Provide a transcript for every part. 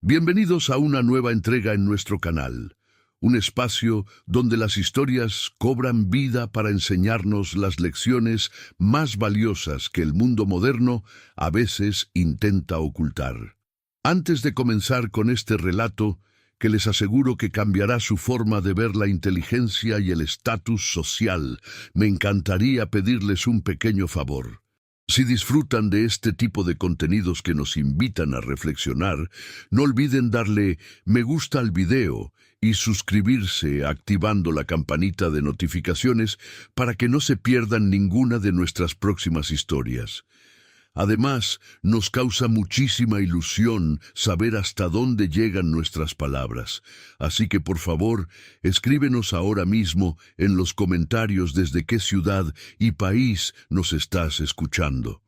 Bienvenidos a una nueva entrega en nuestro canal, un espacio donde las historias cobran vida para enseñarnos las lecciones más valiosas que el mundo moderno a veces intenta ocultar. Antes de comenzar con este relato, que les aseguro que cambiará su forma de ver la inteligencia y el estatus social, me encantaría pedirles un pequeño favor. Si disfrutan de este tipo de contenidos que nos invitan a reflexionar, no olviden darle me gusta al video y suscribirse activando la campanita de notificaciones para que no se pierdan ninguna de nuestras próximas historias. Además, nos causa muchísima ilusión saber hasta dónde llegan nuestras palabras. Así que, por favor, escríbenos ahora mismo en los comentarios desde qué ciudad y país nos estás escuchando.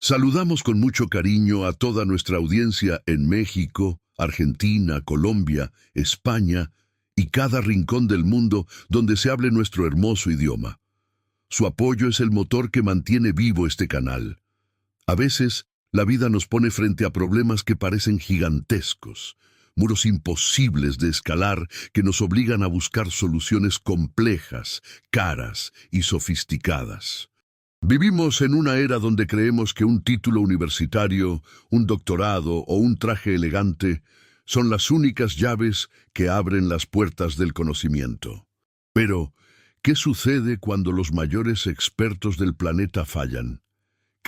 Saludamos con mucho cariño a toda nuestra audiencia en México, Argentina, Colombia, España y cada rincón del mundo donde se hable nuestro hermoso idioma. Su apoyo es el motor que mantiene vivo este canal. A veces, la vida nos pone frente a problemas que parecen gigantescos, muros imposibles de escalar que nos obligan a buscar soluciones complejas, caras y sofisticadas. Vivimos en una era donde creemos que un título universitario, un doctorado o un traje elegante son las únicas llaves que abren las puertas del conocimiento. Pero, ¿qué sucede cuando los mayores expertos del planeta fallan?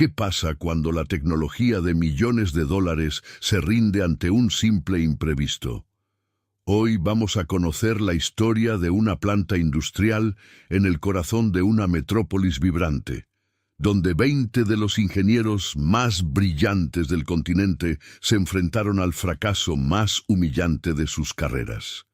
¿Qué pasa cuando la tecnología de millones de dólares se rinde ante un simple imprevisto? Hoy vamos a conocer la historia de una planta industrial en el corazón de una metrópolis vibrante, donde 20 de los ingenieros más brillantes del continente se enfrentaron al fracaso más humillante de sus carreras.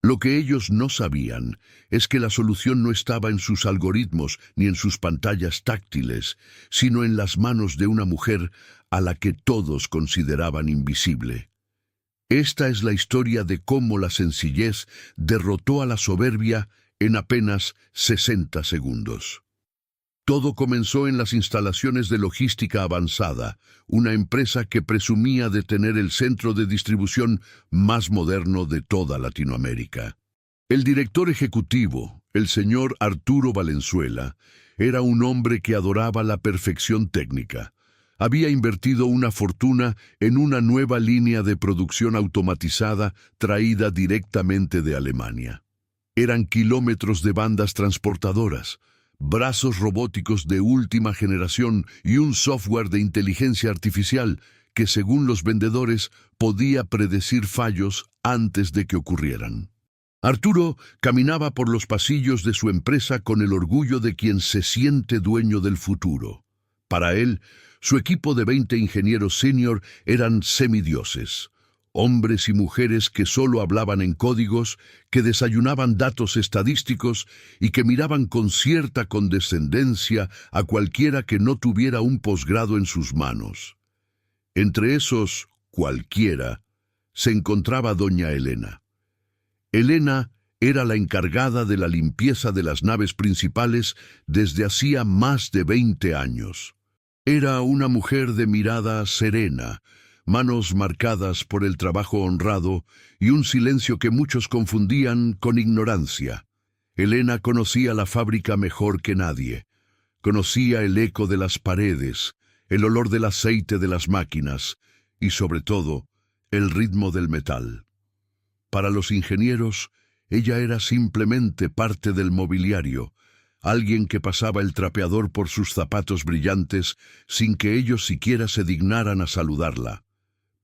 Lo que ellos no sabían es que la solución no estaba en sus algoritmos ni en sus pantallas táctiles, sino en las manos de una mujer a la que todos consideraban invisible. Esta es la historia de cómo la sencillez derrotó a la soberbia en apenas 60 segundos. Todo comenzó en las instalaciones de logística avanzada, una empresa que presumía de tener el centro de distribución más moderno de toda Latinoamérica. El director ejecutivo, el señor Arturo Valenzuela, era un hombre que adoraba la perfección técnica. Había invertido una fortuna en una nueva línea de producción automatizada traída directamente de Alemania. Eran kilómetros de bandas transportadoras, brazos robóticos de última generación y un software de inteligencia artificial que, según los vendedores, podía predecir fallos antes de que ocurrieran. Arturo caminaba por los pasillos de su empresa con el orgullo de quien se siente dueño del futuro. Para él, su equipo de 20 ingenieros senior eran semidioses. Hombres y mujeres que solo hablaban en códigos, que desayunaban datos estadísticos y que miraban con cierta condescendencia a cualquiera que no tuviera un posgrado en sus manos. Entre esos cualquiera se encontraba doña Elena. Elena era la encargada de la limpieza de las naves principales desde hacía más de 20 años. Era una mujer de mirada serena, manos marcadas por el trabajo honrado y un silencio que muchos confundían con ignorancia. Elena conocía la fábrica mejor que nadie. Conocía el eco de las paredes, el olor del aceite de las máquinas y, sobre todo, el ritmo del metal. Para los ingenieros, ella era simplemente parte del mobiliario, alguien que pasaba el trapeador por sus zapatos brillantes sin que ellos siquiera se dignaran a saludarla.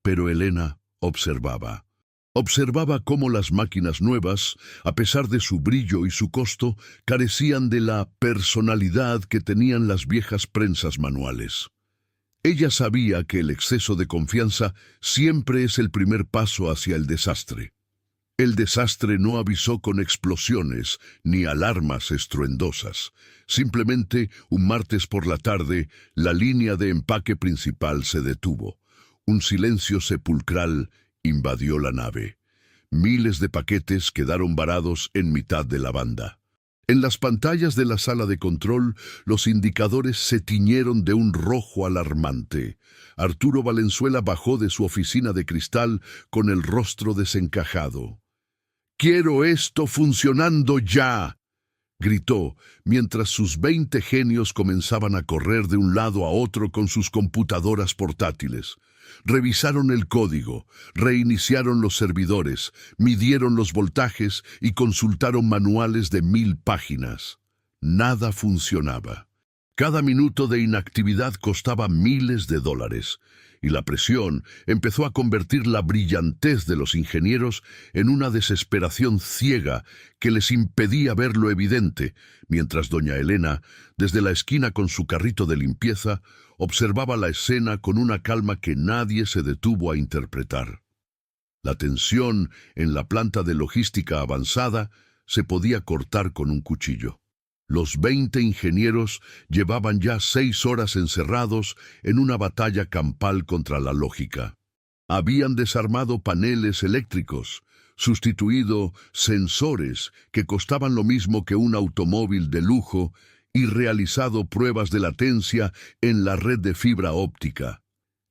Pero Elena observaba. Observaba cómo las máquinas nuevas, a pesar de su brillo y su costo, carecían de la personalidad que tenían las viejas prensas manuales. Ella sabía que el exceso de confianza siempre es el primer paso hacia el desastre. El desastre no avisó con explosiones ni alarmas estruendosas. Simplemente, un martes por la tarde, la línea de empaque principal se detuvo. Un silencio sepulcral invadió la nave. Miles de paquetes quedaron varados en mitad de la banda. En las pantallas de la sala de control, los indicadores se tiñeron de un rojo alarmante. Arturo Valenzuela bajó de su oficina de cristal con el rostro desencajado. «¡Quiero esto funcionando ya!», gritó, mientras sus 20 genios comenzaban a correr de un lado a otro con sus computadoras portátiles. Revisaron el código, reiniciaron los servidores, midieron los voltajes y consultaron manuales de 1000 páginas. Nada funcionaba. Cada minuto de inactividad costaba miles de dólares, y la presión empezó a convertir la brillantez de los ingenieros en una desesperación ciega que les impedía ver lo evidente, mientras doña Elena, desde la esquina con su carrito de limpieza, observaba la escena con una calma que nadie se detuvo a interpretar. La tensión en la planta de logística avanzada se podía cortar con un cuchillo. Los 20 ingenieros llevaban ya 6 horas encerrados en una batalla campal contra la lógica. Habían desarmado paneles eléctricos, sustituido sensores que costaban lo mismo que un automóvil de lujo y realizado pruebas de latencia en la red de fibra óptica.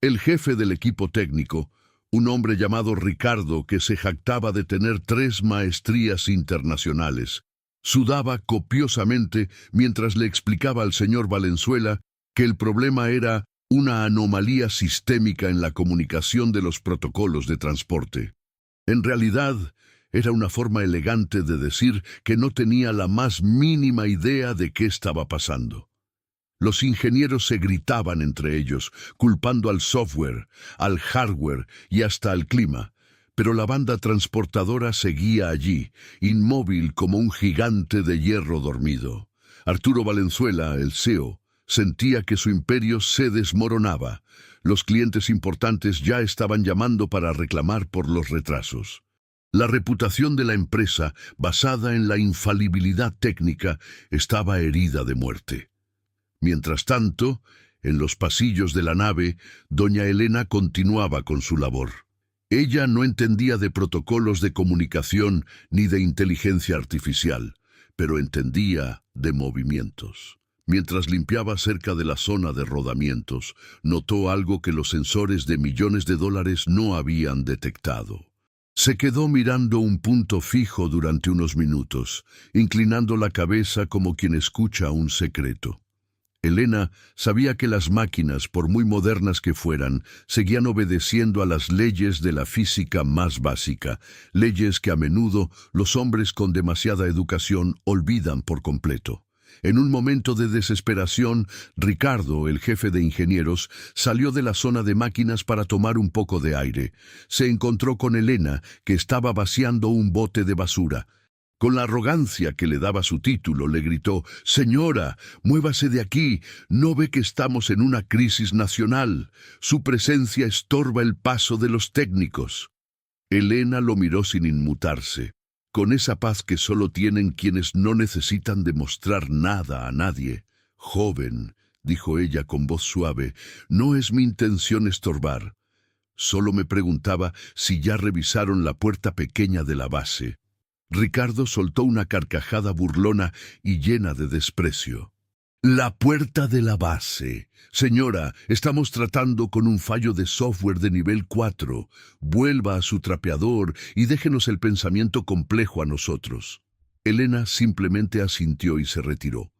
El jefe del equipo técnico, un hombre llamado Ricardo que se jactaba de tener 3 maestrías internacionales, sudaba copiosamente mientras le explicaba al señor Valenzuela que el problema era una anomalía sistémica en la comunicación de los protocolos de transporte. En realidad, era una forma elegante de decir que no tenía la más mínima idea de qué estaba pasando. Los ingenieros se gritaban entre ellos, culpando al software, al hardware y hasta al clima. Pero la banda transportadora seguía allí, inmóvil como un gigante de hierro dormido. Arturo Valenzuela, el CEO, sentía que su imperio se desmoronaba. Los clientes importantes ya estaban llamando para reclamar por los retrasos. La reputación de la empresa, basada en la infalibilidad técnica, estaba herida de muerte. Mientras tanto, en los pasillos de la nave, doña Elena continuaba con su labor. Ella no entendía de protocolos de comunicación ni de inteligencia artificial, pero entendía de movimientos. Mientras limpiaba cerca de la zona de rodamientos, notó algo que los sensores de millones de dólares no habían detectado. Se quedó mirando un punto fijo durante unos minutos, inclinando la cabeza como quien escucha un secreto. Elena sabía que las máquinas, por muy modernas que fueran, seguían obedeciendo a las leyes de la física más básica, leyes que a menudo los hombres con demasiada educación olvidan por completo. En un momento de desesperación, Ricardo, el jefe de ingenieros, salió de la zona de máquinas para tomar un poco de aire. Se encontró con Elena, que estaba vaciando un bote de basura. Con la arrogancia que le daba su título, le gritó: «Señora, muévase de aquí, ¿no ve que estamos en una crisis nacional? Su presencia estorba el paso de los técnicos». Elena lo miró sin inmutarse, con esa paz que solo tienen quienes no necesitan demostrar nada a nadie. «Joven», dijo ella con voz suave, «no es mi intención estorbar. Solo me preguntaba si ya revisaron la puerta pequeña de la base». Ricardo soltó una carcajada burlona y llena de desprecio. «La puerta de la base. Señora, estamos tratando con un fallo de software de nivel 4. Vuelva a su trapeador y déjenos el pensamiento complejo a nosotros». Elena simplemente asintió y se retiró.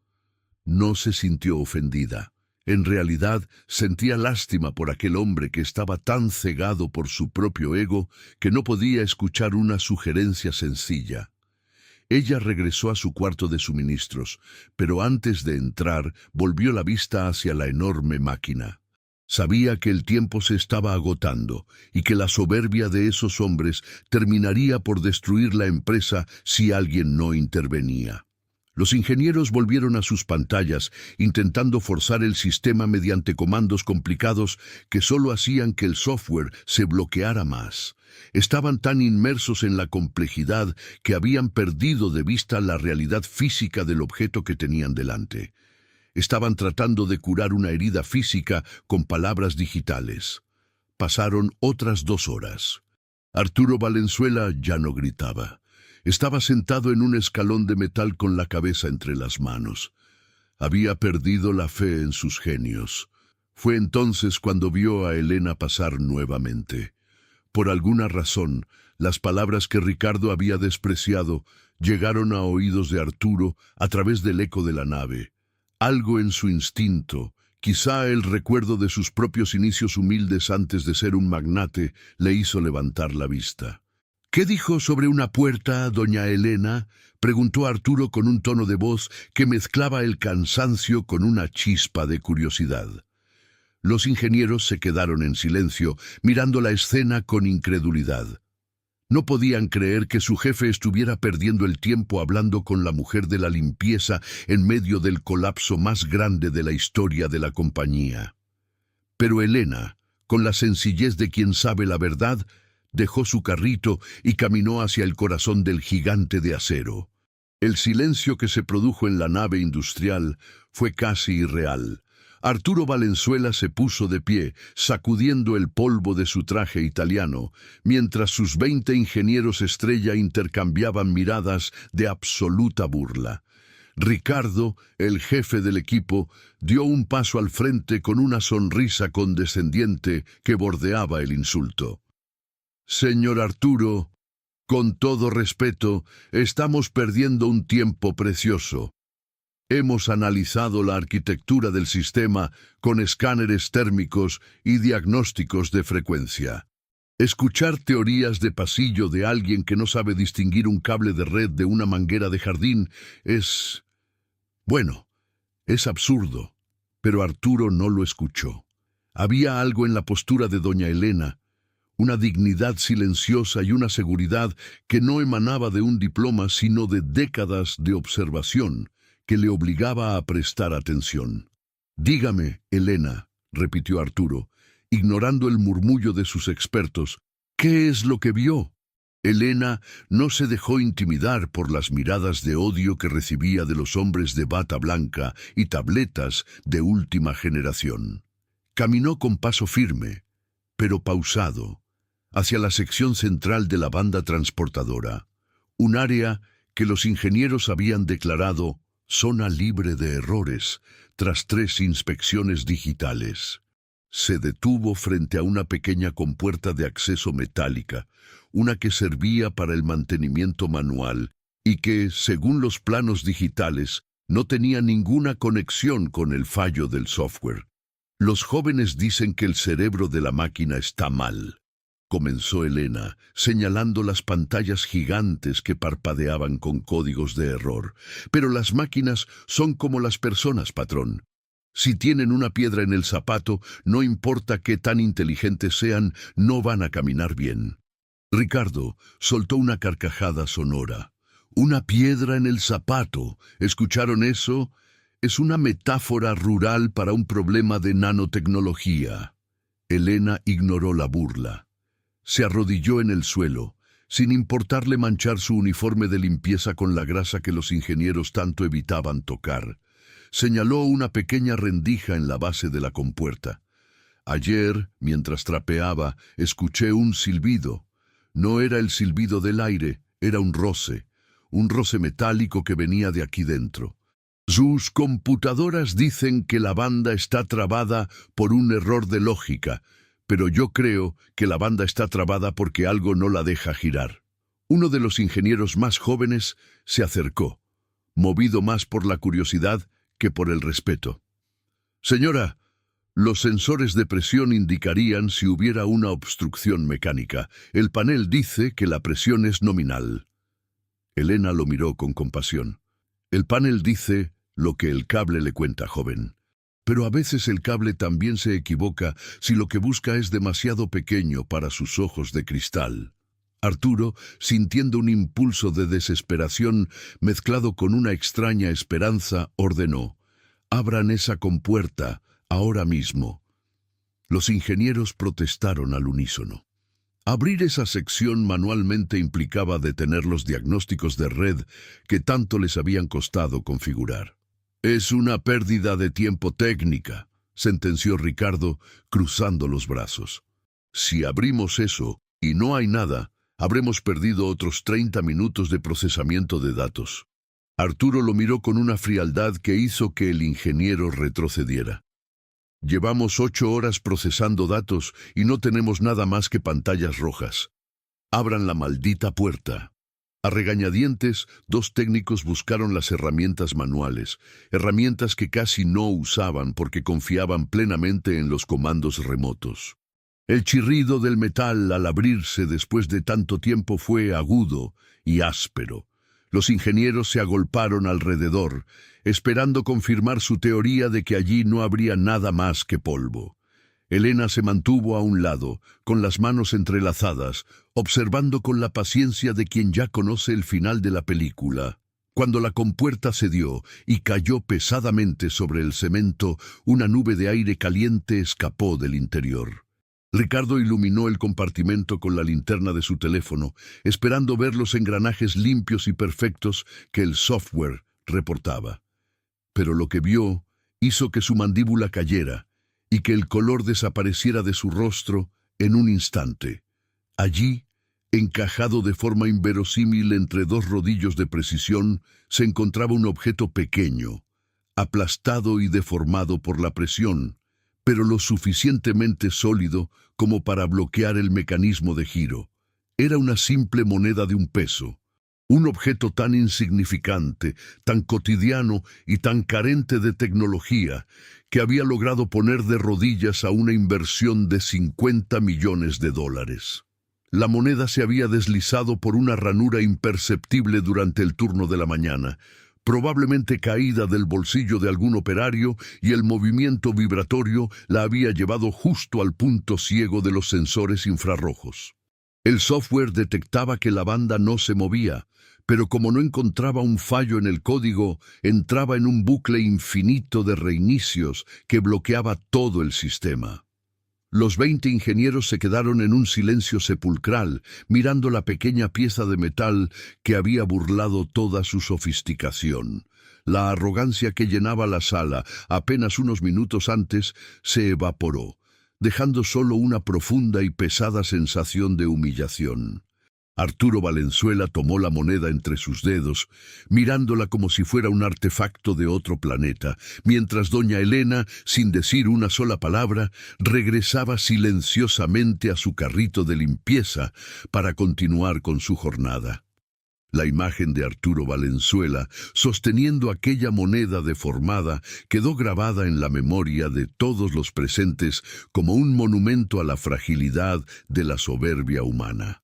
No se sintió ofendida. En realidad, sentía lástima por aquel hombre que estaba tan cegado por su propio ego que no podía escuchar una sugerencia sencilla. Ella regresó a su cuarto de suministros, pero antes de entrar volvió la vista hacia la enorme máquina. Sabía que el tiempo se estaba agotando y que la soberbia de esos hombres terminaría por destruir la empresa si alguien no intervenía. Los ingenieros volvieron a sus pantallas, intentando forzar el sistema mediante comandos complicados que solo hacían que el software se bloqueara más. Estaban tan inmersos en la complejidad que habían perdido de vista la realidad física del objeto que tenían delante. Estaban tratando de curar una herida física con palabras digitales. Pasaron otras 2 horas. Arturo Valenzuela ya no gritaba. Estaba sentado en un escalón de metal con la cabeza entre las manos. Había perdido la fe en sus genios. Fue entonces cuando vio a Elena pasar nuevamente. Por alguna razón, las palabras que Ricardo había despreciado llegaron a oídos de Arturo a través del eco de la nave. Algo en su instinto, quizá el recuerdo de sus propios inicios humildes antes de ser un magnate, le hizo levantar la vista. «¿Qué dijo sobre una puerta, doña Elena?», preguntó Arturo con un tono de voz que mezclaba el cansancio con una chispa de curiosidad. Los ingenieros se quedaron en silencio, mirando la escena con incredulidad. No podían creer que su jefe estuviera perdiendo el tiempo hablando con la mujer de la limpieza en medio del colapso más grande de la historia de la compañía. Pero Elena, con la sencillez de quien sabe la verdad, dejó su carrito y caminó hacia el corazón del gigante de acero. El silencio que se produjo en la nave industrial fue casi irreal. Arturo Valenzuela se puso de pie, sacudiendo el polvo de su traje italiano, mientras sus 20 ingenieros estrella intercambiaban miradas de absoluta burla. Ricardo, el jefe del equipo, dio un paso al frente con una sonrisa condescendiente que bordeaba el insulto. «Señor Arturo, con todo respeto, estamos perdiendo un tiempo precioso. Hemos analizado la arquitectura del sistema con escáneres térmicos y diagnósticos de frecuencia. Escuchar teorías de pasillo de alguien que no sabe distinguir un cable de red de una manguera de jardín es... bueno, es absurdo». Pero Arturo no lo escuchó. Había algo en la postura de doña Elena, una dignidad silenciosa y una seguridad que no emanaba de un diploma sino de décadas de observación, que le obligaba a prestar atención. «Dígame, Elena», repitió Arturo, ignorando el murmullo de sus expertos, «¿qué es lo que vio?». Elena no se dejó intimidar por las miradas de odio que recibía de los hombres de bata blanca y tabletas de última generación. Caminó con paso firme, pero pausado, hacia la sección central de la banda transportadora, un área que los ingenieros habían declarado zona libre de errores tras 3 inspecciones digitales. Se detuvo frente a una pequeña compuerta de acceso metálica, una que servía para el mantenimiento manual y que, según los planos digitales, no tenía ninguna conexión con el fallo del software. «Los jóvenes dicen que el cerebro de la máquina está mal», comenzó Elena, señalando las pantallas gigantes que parpadeaban con códigos de error. «Pero las máquinas son como las personas, patrón. Si tienen una piedra en el zapato, no importa qué tan inteligentes sean, no van a caminar bien». Ricardo soltó una carcajada sonora. «Una piedra en el zapato», ¿escucharon eso? Es una metáfora rural para un problema de nanotecnología. Elena ignoró la burla. Se arrodilló en el suelo, sin importarle manchar su uniforme de limpieza con la grasa que los ingenieros tanto evitaban tocar. Señaló una pequeña rendija en la base de la compuerta. «Ayer, mientras trapeaba, escuché un silbido. No era el silbido del aire, era un roce metálico que venía de aquí dentro. Sus computadoras dicen que la banda está trabada por un error de lógica, pero yo creo que la banda está trabada porque algo no la deja girar». Uno de los ingenieros más jóvenes se acercó, movido más por la curiosidad que por el respeto. «Señora, los sensores de presión indicarían si hubiera una obstrucción mecánica. El panel dice que la presión es nominal». Elena lo miró con compasión. «El panel dice lo que el cable le cuenta, joven. Pero a veces el cable también se equivoca si lo que busca es demasiado pequeño para sus ojos de cristal». Arturo, sintiendo un impulso de desesperación mezclado con una extraña esperanza, ordenó: «Abran esa compuerta ahora mismo». Los ingenieros protestaron al unísono. Abrir esa sección manualmente implicaba detener los diagnósticos de red que tanto les habían costado configurar. «Es una pérdida de tiempo técnica», sentenció Ricardo, cruzando los brazos. «Si abrimos eso y no hay nada, Habremos perdido otros 30 minutos de procesamiento de datos. Arturo lo miró con una frialdad que hizo que el ingeniero retrocediera. Llevamos 8 horas procesando datos y no tenemos nada más que pantallas rojas. Abran la maldita puerta. A regañadientes, 2 técnicos buscaron las herramientas manuales, herramientas que casi no usaban porque confiaban plenamente en los comandos remotos. El chirrido del metal al abrirse después de tanto tiempo fue agudo y áspero. Los ingenieros se agolparon alrededor, esperando confirmar su teoría de que allí no habría nada más que polvo. Elena se mantuvo a un lado, con las manos entrelazadas, observando con la paciencia de quien ya conoce el final de la película. Cuando la compuerta cedió y cayó pesadamente sobre el cemento, una nube de aire caliente escapó del interior. Ricardo iluminó el compartimento con la linterna de su teléfono, esperando ver los engranajes limpios y perfectos que el software reportaba. Pero lo que vio hizo que su mandíbula cayera y que el color desapareciera de su rostro en un instante. Allí, encajado de forma inverosímil entre 2 rodillos de precisión, se encontraba un objeto pequeño, aplastado y deformado por la presión, pero lo suficientemente sólido como para bloquear el mecanismo de giro. Era una simple moneda de 1 peso. Un objeto tan insignificante, tan cotidiano y tan carente de tecnología, que había logrado poner de rodillas a una inversión de $50 millones. La moneda se había deslizado por una ranura imperceptible durante el turno de la mañana, probablemente caída del bolsillo de algún operario, y el movimiento vibratorio la había llevado justo al punto ciego de los sensores infrarrojos. El software detectaba que la banda no se movía, pero como no encontraba un fallo en el código, entraba en un bucle infinito de reinicios que bloqueaba todo el sistema. Los 20 ingenieros se quedaron en un silencio sepulcral, mirando la pequeña pieza de metal que había burlado toda su sofisticación. La arrogancia que llenaba la sala apenas unos minutos antes se evaporó, dejando solo una profunda y pesada sensación de humillación. Arturo Valenzuela tomó la moneda entre sus dedos, mirándola como si fuera un artefacto de otro planeta, mientras doña Elena, sin decir una sola palabra, regresaba silenciosamente a su carrito de limpieza para continuar con su jornada. La imagen de Arturo Valenzuela, sosteniendo aquella moneda deformada, quedó grabada en la memoria de todos los presentes como un monumento a la fragilidad de la soberbia humana.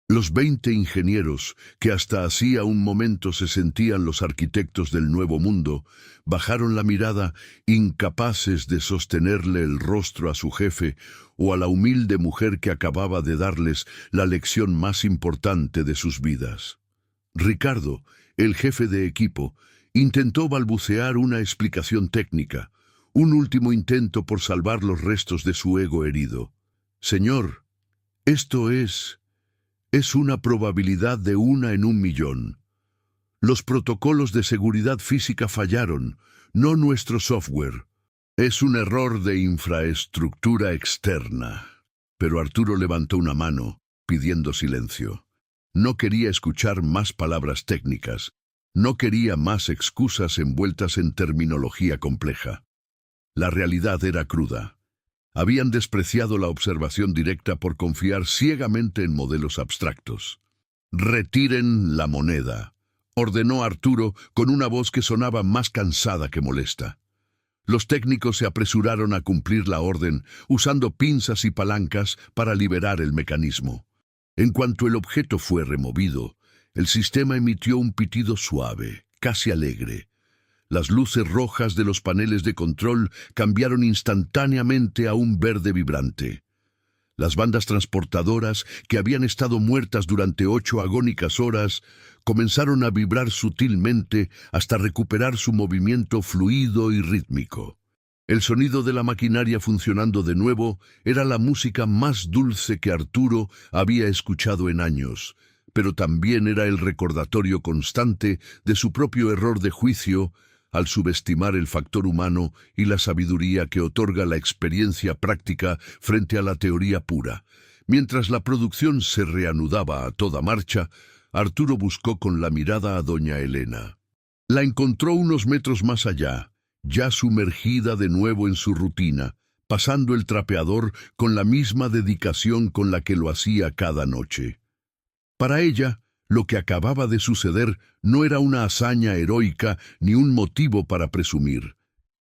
Los 20 ingenieros, que hasta hacía un momento se sentían los arquitectos del nuevo mundo, bajaron la mirada, incapaces de sostenerle el rostro a su jefe o a la humilde mujer que acababa de darles la lección más importante de sus vidas. Ricardo, el jefe de equipo, intentó balbucear una explicación técnica, un último intento por salvar los restos de su ego herido. «Señor, esto es una probabilidad de 1 en 1 millón. Los protocolos de seguridad física fallaron, no nuestro software. Es un error de infraestructura externa». Pero Arturo levantó una mano, pidiendo silencio. No quería escuchar más palabras técnicas. No quería más excusas envueltas en terminología compleja. La realidad era cruda. Habían despreciado la observación directa por confiar ciegamente en modelos abstractos. «Retiren la moneda», ordenó Arturo con una voz que sonaba más cansada que molesta. Los técnicos se apresuraron a cumplir la orden, usando pinzas y palancas para liberar el mecanismo. En cuanto el objeto fue removido, el sistema emitió un pitido suave, casi alegre. Las luces rojas de los paneles de control cambiaron instantáneamente a un verde vibrante. Las bandas transportadoras, que habían estado muertas durante 8 agónicas horas, comenzaron a vibrar sutilmente hasta recuperar su movimiento fluido y rítmico. El sonido de la maquinaria funcionando de nuevo era la música más dulce que Arturo había escuchado en años, pero también era el recordatorio constante de su propio error de juicio al subestimar el factor humano y la sabiduría que otorga la experiencia práctica frente a la teoría pura. Mientras la producción se reanudaba a toda marcha, Arturo buscó con la mirada a doña Elena. La encontró unos metros más allá, ya sumergida de nuevo en su rutina, pasando el trapeador con la misma dedicación con la que lo hacía cada noche. Para ella, lo que acababa de suceder no era una hazaña heroica ni un motivo para presumir.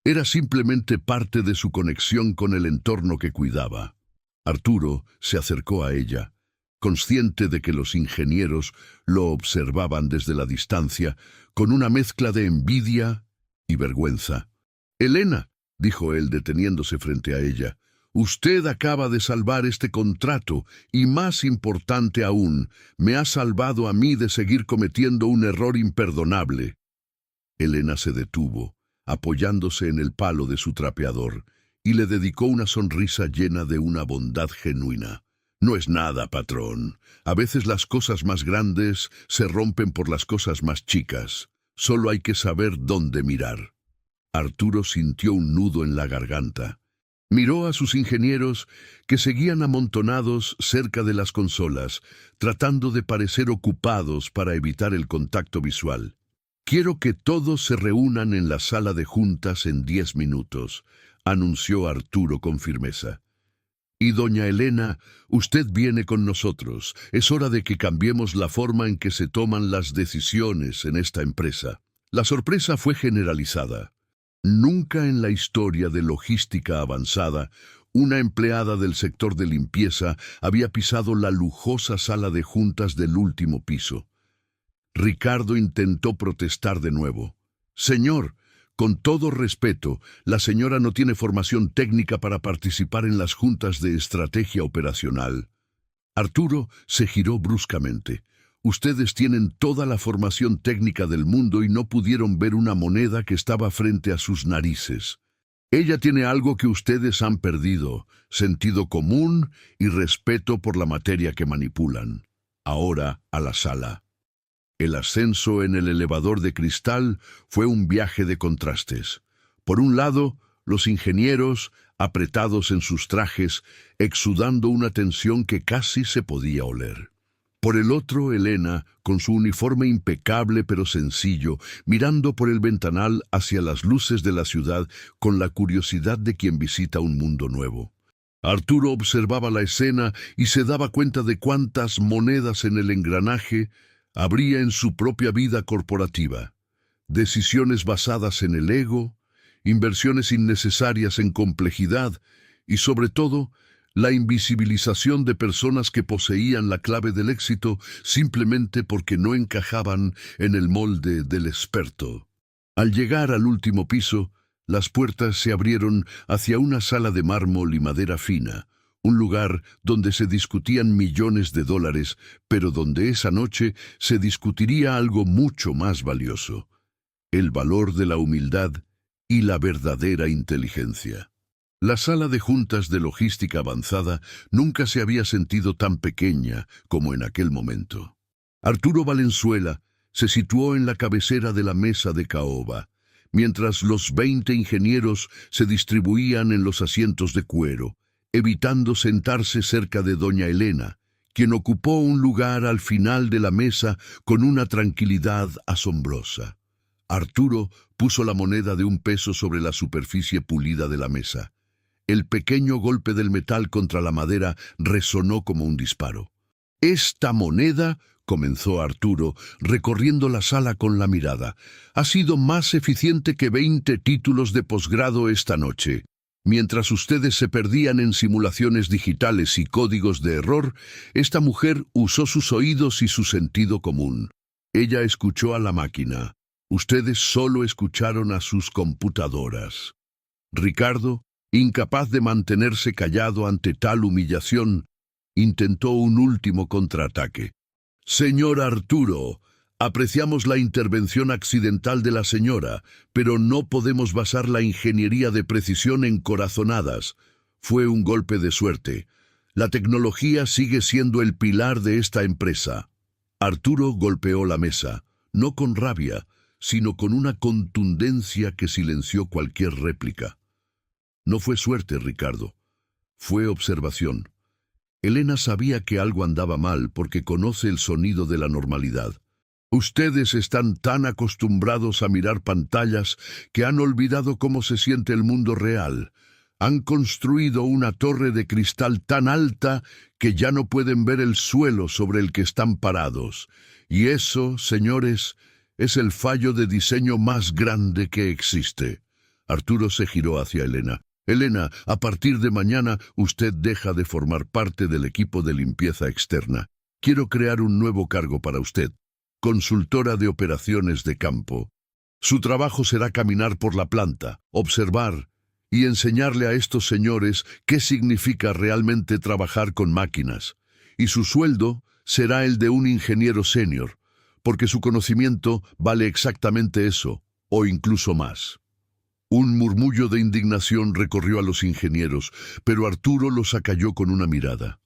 Era simplemente parte de su conexión con el entorno que cuidaba. Arturo se acercó a ella, consciente de que los ingenieros lo observaban desde la distancia, con una mezcla de envidia y vergüenza. «Elena», dijo él deteniéndose frente a ella, «usted acaba de salvar este contrato y, más importante aún, me ha salvado a mí de seguir cometiendo un error imperdonable». Elena se detuvo, apoyándose en el palo de su trapeador, y le dedicó una sonrisa llena de una bondad genuina. «No es nada, patrón. A veces las cosas más grandes se rompen por las cosas más chicas. Solo hay que saber dónde mirar». Arturo sintió un nudo en la garganta. Miró a sus ingenieros, que seguían amontonados cerca de las consolas, tratando de parecer ocupados para evitar el contacto visual. «Quiero que todos se reúnan en la sala de juntas en 10 minutos», anunció Arturo con firmeza. «Y doña Elena, usted viene con nosotros. Es hora de que cambiemos la forma en que se toman las decisiones en esta empresa». La sorpresa fue generalizada. Nunca en la historia de logística avanzada, una empleada del sector de limpieza había pisado la lujosa sala de juntas del último piso. Ricardo intentó protestar de nuevo. «Señor, con todo respeto, la señora no tiene formación técnica para participar en las juntas de estrategia operacional». Arturo se giró bruscamente. «Ustedes tienen toda la formación técnica del mundo y no pudieron ver una moneda que estaba frente a sus narices. Ella tiene algo que ustedes han perdido: sentido común y respeto por la materia que manipulan». Ahora a la sala. El ascenso en el elevador de cristal fue un viaje de contrastes. Por un lado, los ingenieros, apretados en sus trajes, exudando una tensión que casi se podía oler. Por el otro, Elena, con su uniforme impecable pero sencillo, mirando por el ventanal hacia las luces de la ciudad con la curiosidad de quien visita un mundo nuevo. Arturo observaba la escena y se daba cuenta de cuántas monedas en el engranaje habría en su propia vida corporativa. Decisiones basadas en el ego, inversiones innecesarias en complejidad y, sobre todo, la invisibilización de personas que poseían la clave del éxito simplemente porque no encajaban en el molde del experto. Al llegar al último piso, las puertas se abrieron hacia una sala de mármol y madera fina, un lugar donde se discutían millones de dólares, pero donde esa noche se discutiría algo mucho más valioso: el valor de la humildad y la verdadera inteligencia. La sala de juntas de logística avanzada nunca se había sentido tan pequeña como en aquel momento. Arturo Valenzuela se situó en la cabecera de la mesa de caoba, mientras los 20 ingenieros se distribuían en los asientos de cuero, evitando sentarse cerca de doña Elena, quien ocupó un lugar al final de la mesa con una tranquilidad asombrosa. Arturo puso la moneda de $1 sobre la superficie pulida de la mesa. El pequeño golpe del metal contra la madera resonó como un disparo. «Esta moneda», comenzó Arturo, recorriendo la sala con la mirada, «ha sido más eficiente que 20 títulos de posgrado esta noche. Mientras ustedes se perdían en simulaciones digitales y códigos de error, esta mujer usó sus oídos y su sentido común. Ella escuchó a la máquina. Ustedes solo escucharon a sus computadoras». Ricardo, incapaz de mantenerse callado ante tal humillación, intentó un último contraataque. «Señor Arturo, apreciamos la intervención accidental de la señora, pero no podemos basar la ingeniería de precisión en corazonadas. Fue un golpe de suerte. La tecnología sigue siendo el pilar de esta empresa». Arturo golpeó la mesa, no con rabia, sino con una contundencia que silenció cualquier réplica. «No fue suerte, Ricardo. Fue observación. Elena sabía que algo andaba mal porque conoce el sonido de la normalidad. Ustedes están tan acostumbrados a mirar pantallas que han olvidado cómo se siente el mundo real. Han construido una torre de cristal tan alta que ya no pueden ver el suelo sobre el que están parados. Y eso, señores, es el fallo de diseño más grande que existe. Arturo se giró hacia Elena. Elena, a partir de mañana usted deja de formar parte del equipo de limpieza externa. Quiero crear un nuevo cargo para usted. Consultora de operaciones de campo. Su trabajo será caminar por la planta, observar y enseñarle a estos señores qué significa realmente trabajar con máquinas. Y su sueldo será el de un ingeniero senior, porque su conocimiento vale exactamente eso, o incluso más. Un murmullo de indignación recorrió a los ingenieros, pero Arturo los acalló con una mirada.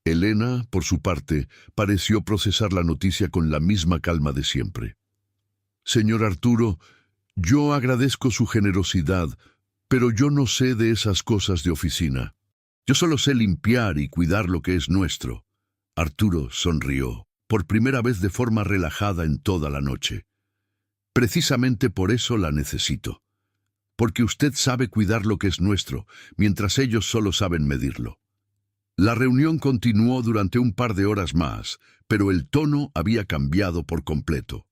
Elena, por su parte, pareció procesar la noticia con la misma calma de siempre. Señor Arturo, yo agradezco su generosidad, pero yo no sé de esas cosas de oficina. Yo solo sé limpiar y cuidar lo que es nuestro. Arturo sonrió, por primera vez de forma relajada en toda la noche. Precisamente por eso la necesito. Porque usted sabe cuidar lo que es nuestro, mientras ellos solo saben medirlo. La reunión continuó durante un par de horas más, pero el tono había cambiado por completo.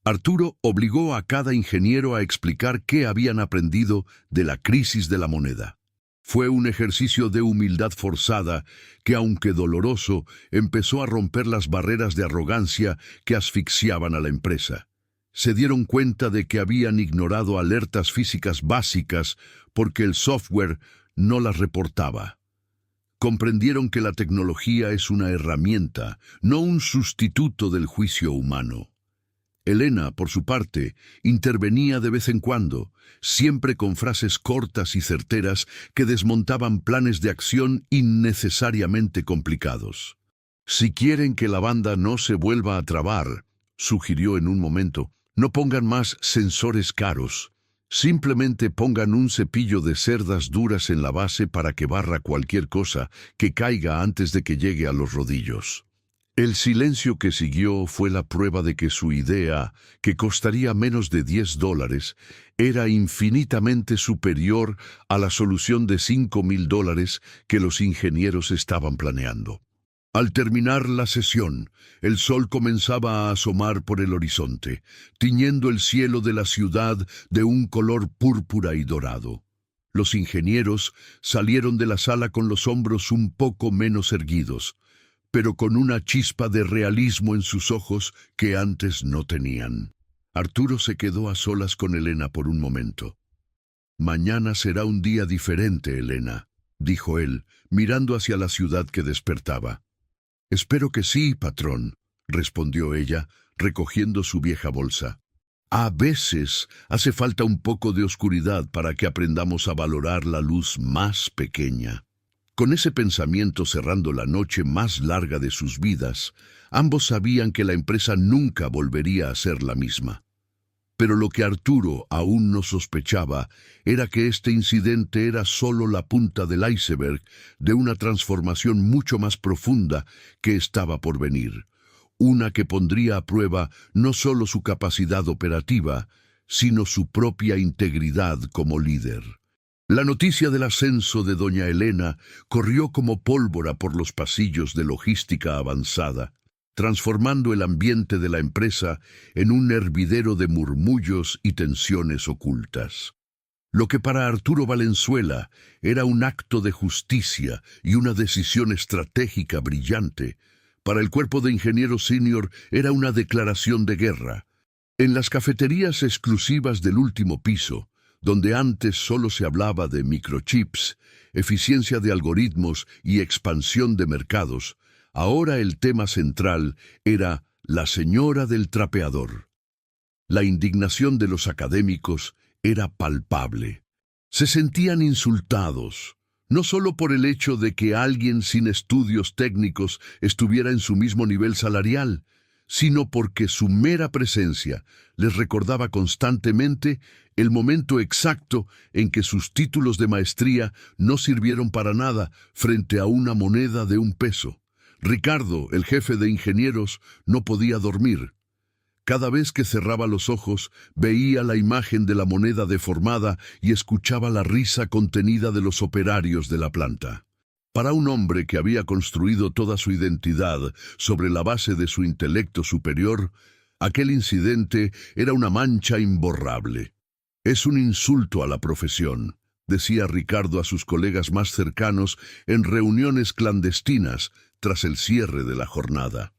Arturo obligó a cada ingeniero a explicar qué habían aprendido de la crisis de la moneda. Fue un ejercicio de humildad forzada que, aunque doloroso, empezó a romper las barreras de arrogancia que asfixiaban a la empresa. Se dieron cuenta de que habían ignorado alertas físicas básicas porque el software no las reportaba. Comprendieron que la tecnología es una herramienta, no un sustituto del juicio humano. Elena, por su parte, intervenía de vez en cuando, siempre con frases cortas y certeras que desmontaban planes de acción innecesariamente complicados. Si quieren que la banda no se vuelva a trabar, sugirió en un momento, no pongan más sensores caros. Simplemente pongan un cepillo de cerdas duras en la base para que barra cualquier cosa que caiga antes de que llegue a los rodillos. El silencio que siguió fue la prueba de que su idea, que costaría menos de $10, era infinitamente superior a la solución de $5,000 que los ingenieros estaban planeando. Al terminar la sesión, el sol comenzaba a asomar por el horizonte, tiñendo el cielo de la ciudad de un color púrpura y dorado. Los ingenieros salieron de la sala con los hombros un poco menos erguidos, pero con una chispa de realismo en sus ojos que antes no tenían. Arturo se quedó a solas con Elena por un momento. «Mañana será un día diferente, Elena», dijo él, mirando hacia la ciudad que despertaba. «Espero que sí, patrón», respondió ella, recogiendo su vieja bolsa. «A veces hace falta un poco de oscuridad para que aprendamos a valorar la luz más pequeña». Con ese pensamiento cerrando la noche más larga de sus vidas, ambos sabían que la empresa nunca volvería a ser la misma. Pero lo que Arturo aún no sospechaba era que este incidente era solo la punta del iceberg de una transformación mucho más profunda que estaba por venir, una que pondría a prueba no solo su capacidad operativa, sino su propia integridad como líder. La noticia del ascenso de doña Elena corrió como pólvora por los pasillos de logística avanzada, transformando el ambiente de la empresa en un hervidero de murmullos y tensiones ocultas. Lo que para Arturo Valenzuela era un acto de justicia y una decisión estratégica brillante, para el cuerpo de ingenieros senior era una declaración de guerra. En las cafeterías exclusivas del último piso, donde antes solo se hablaba de microchips, eficiencia de algoritmos y expansión de mercados, ahora el tema central era la señora del trapeador. La indignación de los académicos era palpable. Se sentían insultados, no solo por el hecho de que alguien sin estudios técnicos estuviera en su mismo nivel salarial, sino porque su mera presencia les recordaba constantemente el momento exacto en que sus títulos de maestría no sirvieron para nada frente a una moneda de 1 peso. Ricardo, el jefe de ingenieros, no podía dormir. Cada vez que cerraba los ojos, veía la imagen de la moneda deformada y escuchaba la risa contenida de los operarios de la planta. Para un hombre que había construido toda su identidad sobre la base de su intelecto superior, aquel incidente era una mancha imborrable. «Es un insulto a la profesión», decía Ricardo a sus colegas más cercanos en reuniones clandestinas tras el cierre de la jornada.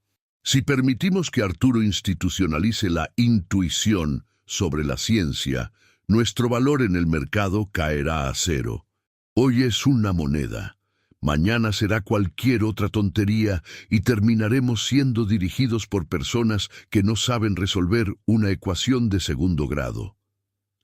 Si permitimos que Arturo institucionalice la intuición sobre la ciencia, nuestro valor en el mercado caerá a cero. Hoy es una moneda. Mañana será cualquier otra tontería y terminaremos siendo dirigidos por personas que no saben resolver una ecuación de 2º grado.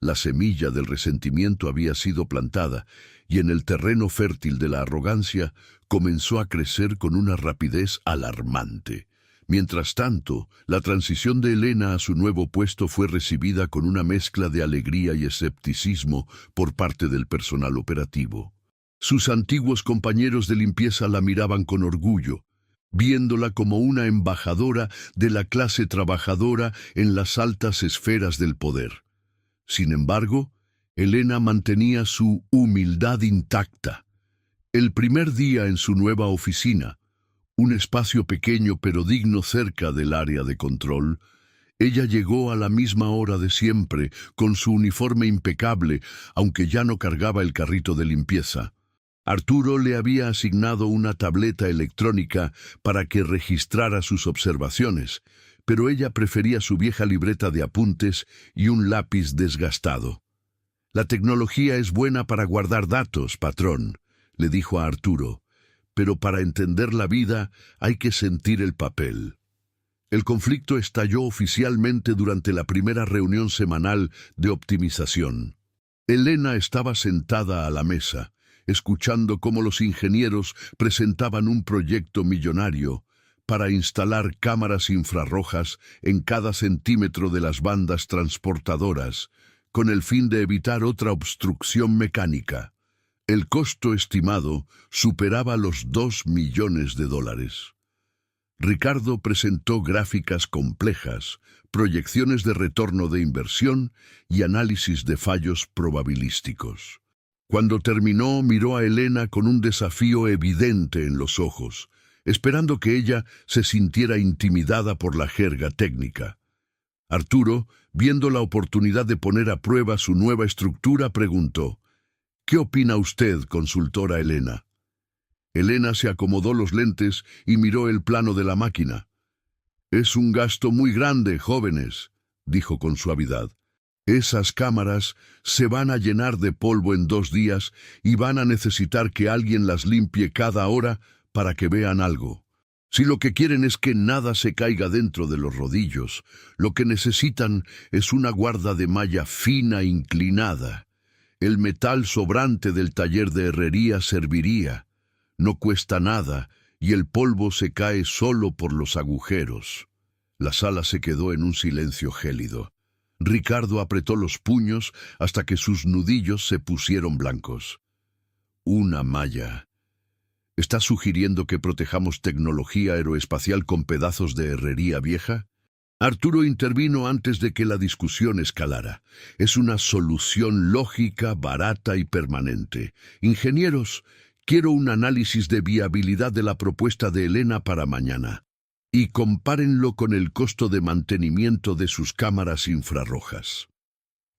La semilla del resentimiento había sido plantada y en el terreno fértil de la arrogancia comenzó a crecer con una rapidez alarmante. Mientras tanto, la transición de Elena a su nuevo puesto fue recibida con una mezcla de alegría y escepticismo por parte del personal operativo. Sus antiguos compañeros de limpieza la miraban con orgullo, viéndola como una embajadora de la clase trabajadora en las altas esferas del poder. Sin embargo, Elena mantenía su humildad intacta. El primer día en su nueva oficina, un espacio pequeño pero digno cerca del área de control, ella llegó a la misma hora de siempre, con su uniforme impecable, aunque ya no cargaba el carrito de limpieza. Arturo le había asignado una tableta electrónica para que registrara sus observaciones, pero ella prefería su vieja libreta de apuntes y un lápiz desgastado. «La tecnología es buena para guardar datos, patrón», le dijo a Arturo, «pero para entender la vida hay que sentir el papel». El conflicto estalló oficialmente durante la primera reunión semanal de optimización. Elena estaba sentada a la mesa, escuchando cómo los ingenieros presentaban un proyecto millonario para instalar cámaras infrarrojas en cada centímetro de las bandas transportadoras, con el fin de evitar otra obstrucción mecánica. El costo estimado superaba los $2 millones. Ricardo presentó gráficas complejas, proyecciones de retorno de inversión y análisis de fallos probabilísticos. Cuando terminó, miró a Elena con un desafío evidente en los ojos, esperando que ella se sintiera intimidada por la jerga técnica. Arturo, viendo la oportunidad de poner a prueba su nueva estructura, preguntó: «¿Qué opina usted, consultora Elena?». Elena se acomodó los lentes y miró el plano de la máquina. «Es un gasto muy grande, jóvenes», dijo con suavidad. «Esas cámaras se van a llenar de polvo en 2 días y van a necesitar que alguien las limpie cada hora para que vean algo. Si lo que quieren es que nada se caiga dentro de los rodillos, lo que necesitan es una guarda de malla fina inclinada. El metal sobrante del taller de herrería serviría. No cuesta nada y el polvo se cae solo por los agujeros». La sala se quedó en un silencio gélido. Ricardo apretó los puños hasta que sus nudillos se pusieron blancos. «Una malla. ¿Está sugiriendo que protejamos tecnología aeroespacial con pedazos de herrería vieja?». Arturo intervino antes de que la discusión escalara. «Es una solución lógica, barata y permanente. Ingenieros, quiero un análisis de viabilidad de la propuesta de Elena para mañana. Y compárenlo con el costo de mantenimiento de sus cámaras infrarrojas».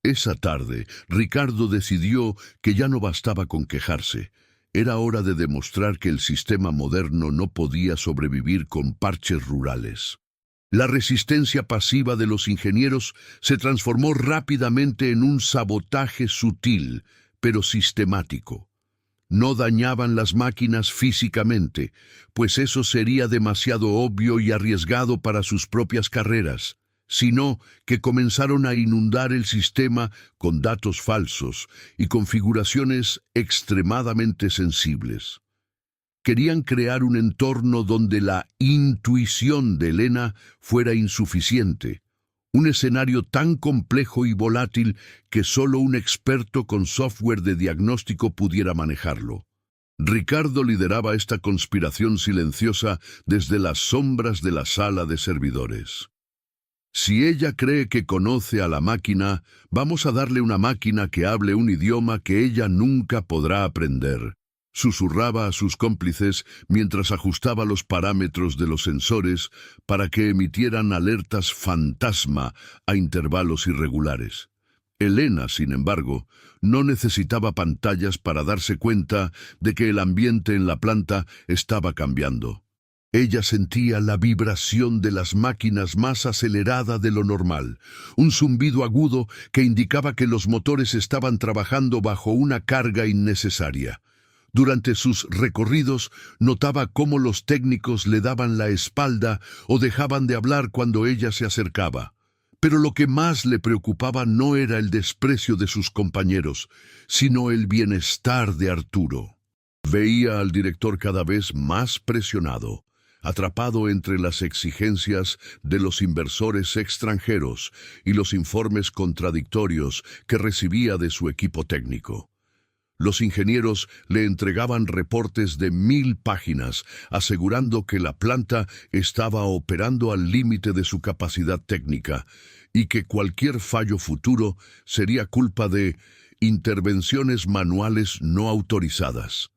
Esa tarde, Ricardo decidió que ya no bastaba con quejarse. Era hora de demostrar que el sistema moderno no podía sobrevivir con parches rurales. La resistencia pasiva de los ingenieros se transformó rápidamente en un sabotaje sutil, pero sistemático. No dañaban las máquinas físicamente, pues eso sería demasiado obvio y arriesgado para sus propias carreras, sino que comenzaron a inundar el sistema con datos falsos y configuraciones extremadamente sensibles. Querían crear un entorno donde la intuición de Elena fuera insuficiente. Un escenario tan complejo y volátil que solo un experto con software de diagnóstico pudiera manejarlo. Ricardo lideraba esta conspiración silenciosa desde las sombras de la sala de servidores. Si ella cree que conoce a la máquina, vamos a darle una máquina que hable un idioma que ella nunca podrá aprender. Susurraba a sus cómplices mientras ajustaba los parámetros de los sensores para que emitieran alertas fantasma a intervalos irregulares. Elena, sin embargo, no necesitaba pantallas para darse cuenta de que el ambiente en la planta estaba cambiando. Ella sentía la vibración de las máquinas más acelerada de lo normal, un zumbido agudo que indicaba que los motores estaban trabajando bajo una carga innecesaria. Durante sus recorridos notaba cómo los técnicos le daban la espalda o dejaban de hablar cuando ella se acercaba. Pero lo que más le preocupaba no era el desprecio de sus compañeros, sino el bienestar de Arturo. Veía al director cada vez más presionado, atrapado entre las exigencias de los inversores extranjeros y los informes contradictorios que recibía de su equipo técnico. Los ingenieros le entregaban reportes de 1000 páginas, asegurando que la planta estaba operando al límite de su capacidad técnica y que cualquier fallo futuro sería culpa de intervenciones manuales no autorizadas.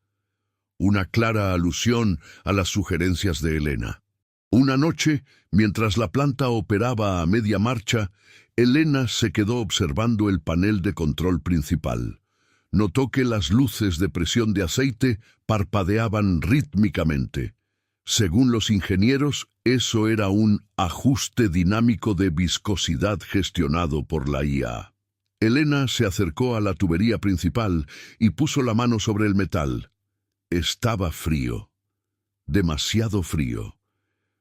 Una clara alusión a las sugerencias de Elena. Una noche, mientras la planta operaba a media marcha, Elena se quedó observando el panel de control principal. Notó que las luces de presión de aceite parpadeaban rítmicamente. Según los ingenieros, eso era un ajuste dinámico de viscosidad gestionado por la IA. Elena se acercó a la tubería principal y puso la mano sobre el metal. Estaba frío. Demasiado frío.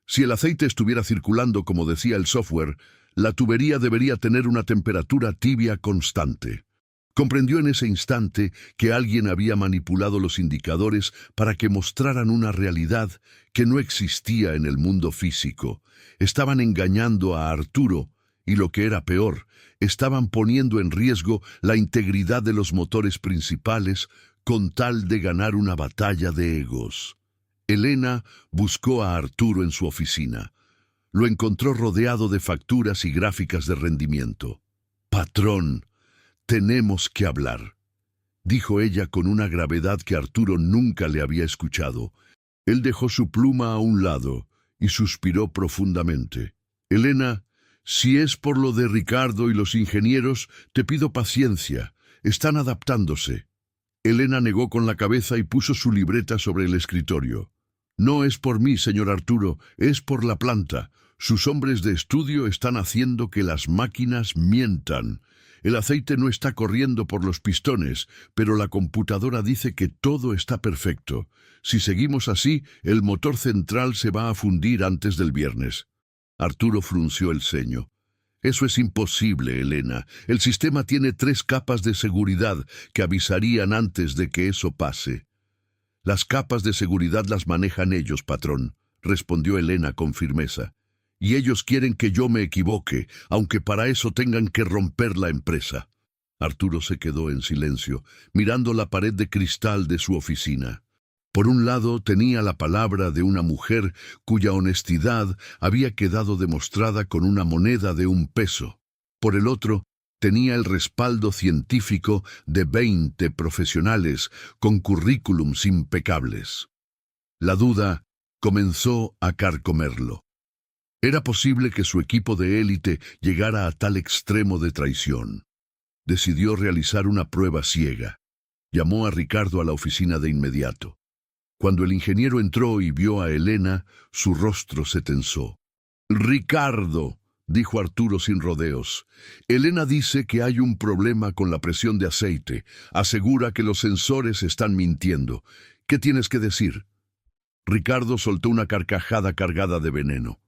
Si el aceite estuviera circulando como decía el software, la tubería debería tener una temperatura tibia constante. Comprendió en ese instante que alguien había manipulado los indicadores para que mostraran una realidad que no existía en el mundo físico. Estaban engañando a Arturo y, lo que era peor, estaban poniendo en riesgo la integridad de los motores principales con tal de ganar una batalla de egos. Elena buscó a Arturo en su oficina. Lo encontró rodeado de facturas y gráficas de rendimiento. «Patrón, tenemos que hablar», dijo ella con una gravedad que Arturo nunca le había escuchado. Él dejó su pluma a un lado y suspiró profundamente. «Elena, si es por lo de Ricardo y los ingenieros, te pido paciencia. Están adaptándose». Elena negó con la cabeza y puso su libreta sobre el escritorio. «No es por mí, señor Arturo, es por la planta. Sus hombres de estudio están haciendo que las máquinas mientan. El aceite no está corriendo por los pistones, pero la computadora dice que todo está perfecto. Si seguimos así, el motor central se va a fundir antes del viernes». Arturo frunció el ceño. «Eso es imposible, Elena. El sistema tiene 3 capas de seguridad que avisarían antes de que eso pase». «Las capas de seguridad las manejan ellos, patrón», respondió Elena con firmeza. «Y ellos quieren que yo me equivoque, aunque para eso tengan que romper la empresa». Arturo se quedó en silencio, mirando la pared de cristal de su oficina. Por un lado tenía la palabra de una mujer cuya honestidad había quedado demostrada con una moneda de 1 peso. Por el otro, tenía el respaldo científico de 20 profesionales con currículums impecables. La duda comenzó a carcomerlo. ¿Era posible que su equipo de élite llegara a tal extremo de traición? Decidió realizar una prueba ciega. Llamó a Ricardo a la oficina de inmediato. Cuando el ingeniero entró y vio a Elena, su rostro se tensó. «Ricardo», dijo Arturo sin rodeos, «Elena dice que hay un problema con la presión de aceite. Asegura que los sensores están mintiendo. ¿Qué tienes que decir?» Ricardo soltó una carcajada cargada de veneno.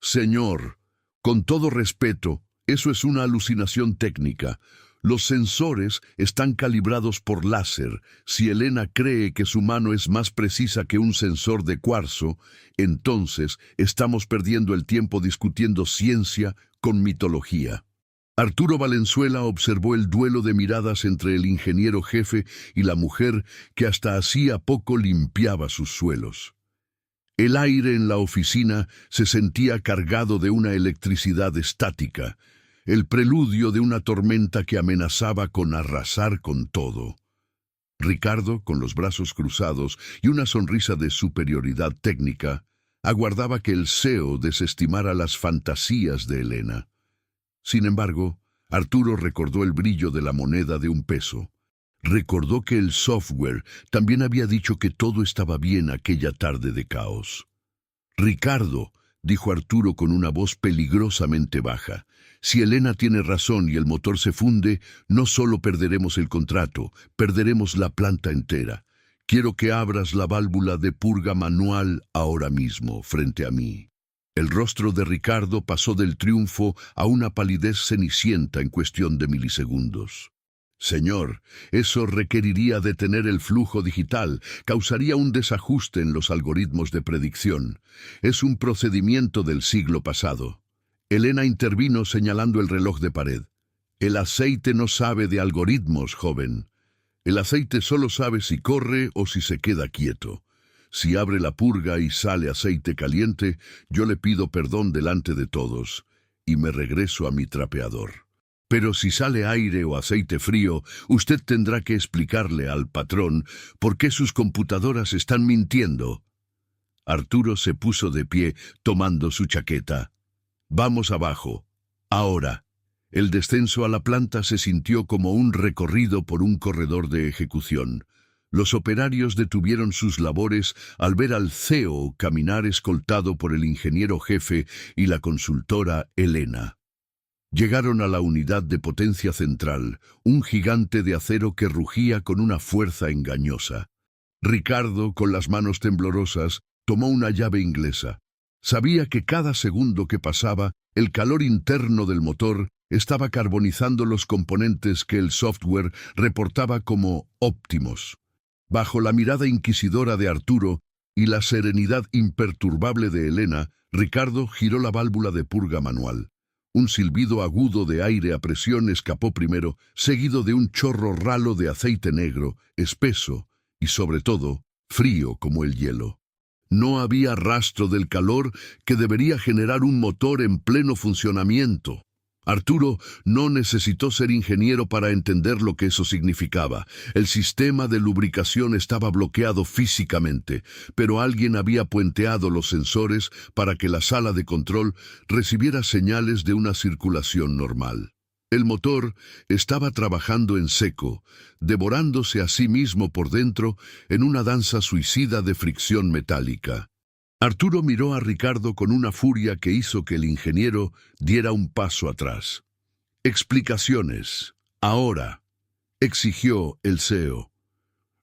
«Señor, con todo respeto, eso es una alucinación técnica. Los sensores están calibrados por láser. Si Elena cree que su mano es más precisa que un sensor de cuarzo, entonces estamos perdiendo el tiempo discutiendo ciencia con mitología. Arturo Valenzuela observó el duelo de miradas entre el ingeniero jefe y la mujer que hasta hacía poco limpiaba sus suelos. El aire en la oficina se sentía cargado de una electricidad estática, el preludio de una tormenta que amenazaba con arrasar con todo. Ricardo, con los brazos cruzados y una sonrisa de superioridad técnica, aguardaba que el CEO desestimara las fantasías de Elena. Sin embargo, Arturo recordó el brillo de la moneda de $1. Recordó que el software también había dicho que todo estaba bien aquella tarde de caos. «Ricardo», dijo Arturo con una voz peligrosamente baja, «si Elena tiene razón y el motor se funde, no solo perderemos el contrato, perderemos la planta entera. Quiero que abras la válvula de purga manual ahora mismo, frente a mí». El rostro de Ricardo pasó del triunfo a una palidez cenicienta en cuestión de milisegundos. «Señor, eso requeriría detener el flujo digital, causaría un desajuste en los algoritmos de predicción. Es un procedimiento del siglo pasado». Elena intervino señalando el reloj de pared. «El aceite no sabe de algoritmos, joven. El aceite solo sabe si corre o si se queda quieto. Si abre la purga y sale aceite caliente, yo le pido perdón delante de todos y me regreso a mi trapeador. Pero si sale aire o aceite frío, usted tendrá que explicarle al patrón por qué sus computadoras están mintiendo». Arturo se puso de pie, tomando su chaqueta. «Vamos abajo. Ahora». El descenso a la planta se sintió como un recorrido por un corredor de ejecución. Los operarios detuvieron sus labores al ver al CEO caminar escoltado por el ingeniero jefe y la consultora Elena. Llegaron a la unidad de potencia central, un gigante de acero que rugía con una fuerza engañosa. Ricardo, con las manos temblorosas, tomó una llave inglesa. Sabía que cada segundo que pasaba, el calor interno del motor estaba carbonizando los componentes que el software reportaba como óptimos. Bajo la mirada inquisidora de Arturo y la serenidad imperturbable de Elena, Ricardo giró la válvula de purga manual. Un silbido agudo de aire a presión escapó primero, seguido de un chorro ralo de aceite negro, espeso y, sobre todo, frío como el hielo. No había rastro del calor que debería generar un motor en pleno funcionamiento. Arturo no necesitó ser ingeniero para entender lo que eso significaba. El sistema de lubricación estaba bloqueado físicamente, pero alguien había puenteado los sensores para que la sala de control recibiera señales de una circulación normal. El motor estaba trabajando en seco, devorándose a sí mismo por dentro en una danza suicida de fricción metálica. Arturo miró a Ricardo con una furia que hizo que el ingeniero diera un paso atrás. «Explicaciones. Ahora», exigió el CEO.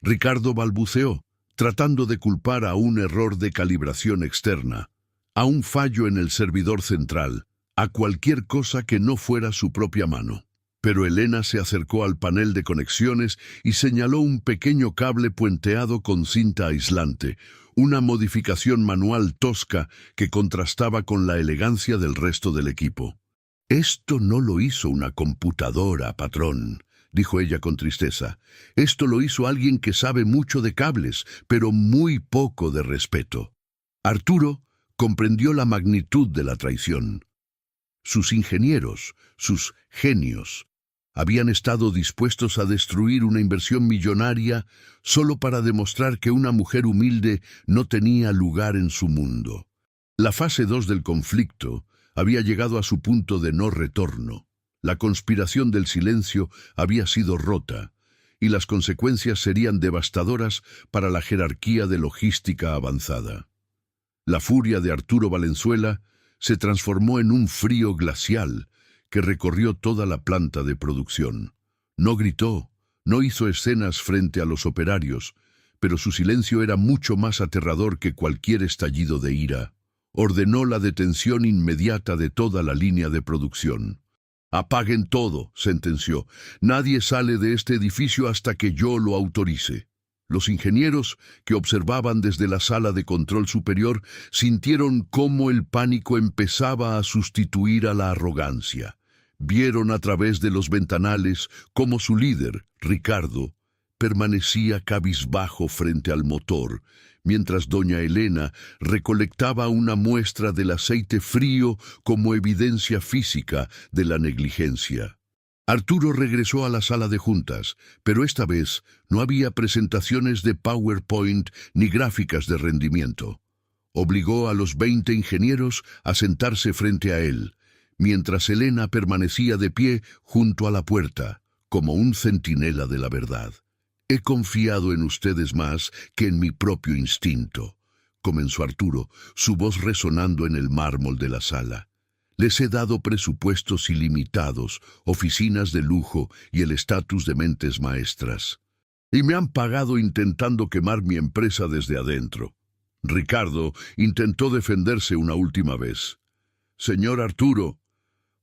Ricardo balbuceó, tratando de culpar a un error de calibración externa, a un fallo en el servidor central, a cualquier cosa que no fuera su propia mano. Pero Elena se acercó al panel de conexiones y señaló un pequeño cable puenteado con cinta aislante, una modificación manual tosca que contrastaba con la elegancia del resto del equipo. «Esto no lo hizo una computadora, patrón», dijo ella con tristeza. «Esto lo hizo alguien que sabe mucho de cables, pero muy poco de respeto». Arturo comprendió la magnitud de la traición. Sus ingenieros, sus genios, habían estado dispuestos a destruir una inversión millonaria solo para demostrar que una mujer humilde no tenía lugar en su mundo. La fase 2 del conflicto había llegado a su punto de no retorno. La conspiración del silencio había sido rota, y las consecuencias serían devastadoras para la jerarquía de logística avanzada. La furia de Arturo Valenzuela se transformó en un frío glacial que recorrió toda la planta de producción. No gritó, no hizo escenas frente a los operarios, pero su silencio era mucho más aterrador que cualquier estallido de ira. Ordenó la detención inmediata de toda la línea de producción. Apaguen todo, sentenció. Nadie sale de este edificio hasta que yo lo autorice. Los ingenieros, que observaban desde la sala de control superior, sintieron cómo el pánico empezaba a sustituir a la arrogancia. Vieron a través de los ventanales cómo su líder, Ricardo, permanecía cabizbajo frente al motor, mientras doña Elena recolectaba una muestra del aceite frío como evidencia física de la negligencia. Arturo regresó a la sala de juntas, pero esta vez no había presentaciones de PowerPoint ni gráficas de rendimiento. Obligó a los 20 ingenieros a sentarse frente a él, mientras Elena permanecía de pie junto a la puerta, como un centinela de la verdad. «He confiado en ustedes más que en mi propio instinto», comenzó Arturo, su voz resonando en el mármol de la sala. «Les he dado presupuestos ilimitados, oficinas de lujo y el estatus de mentes maestras. Y me han pagado intentando quemar mi empresa desde adentro». Ricardo intentó defenderse una última vez. «Señor Arturo,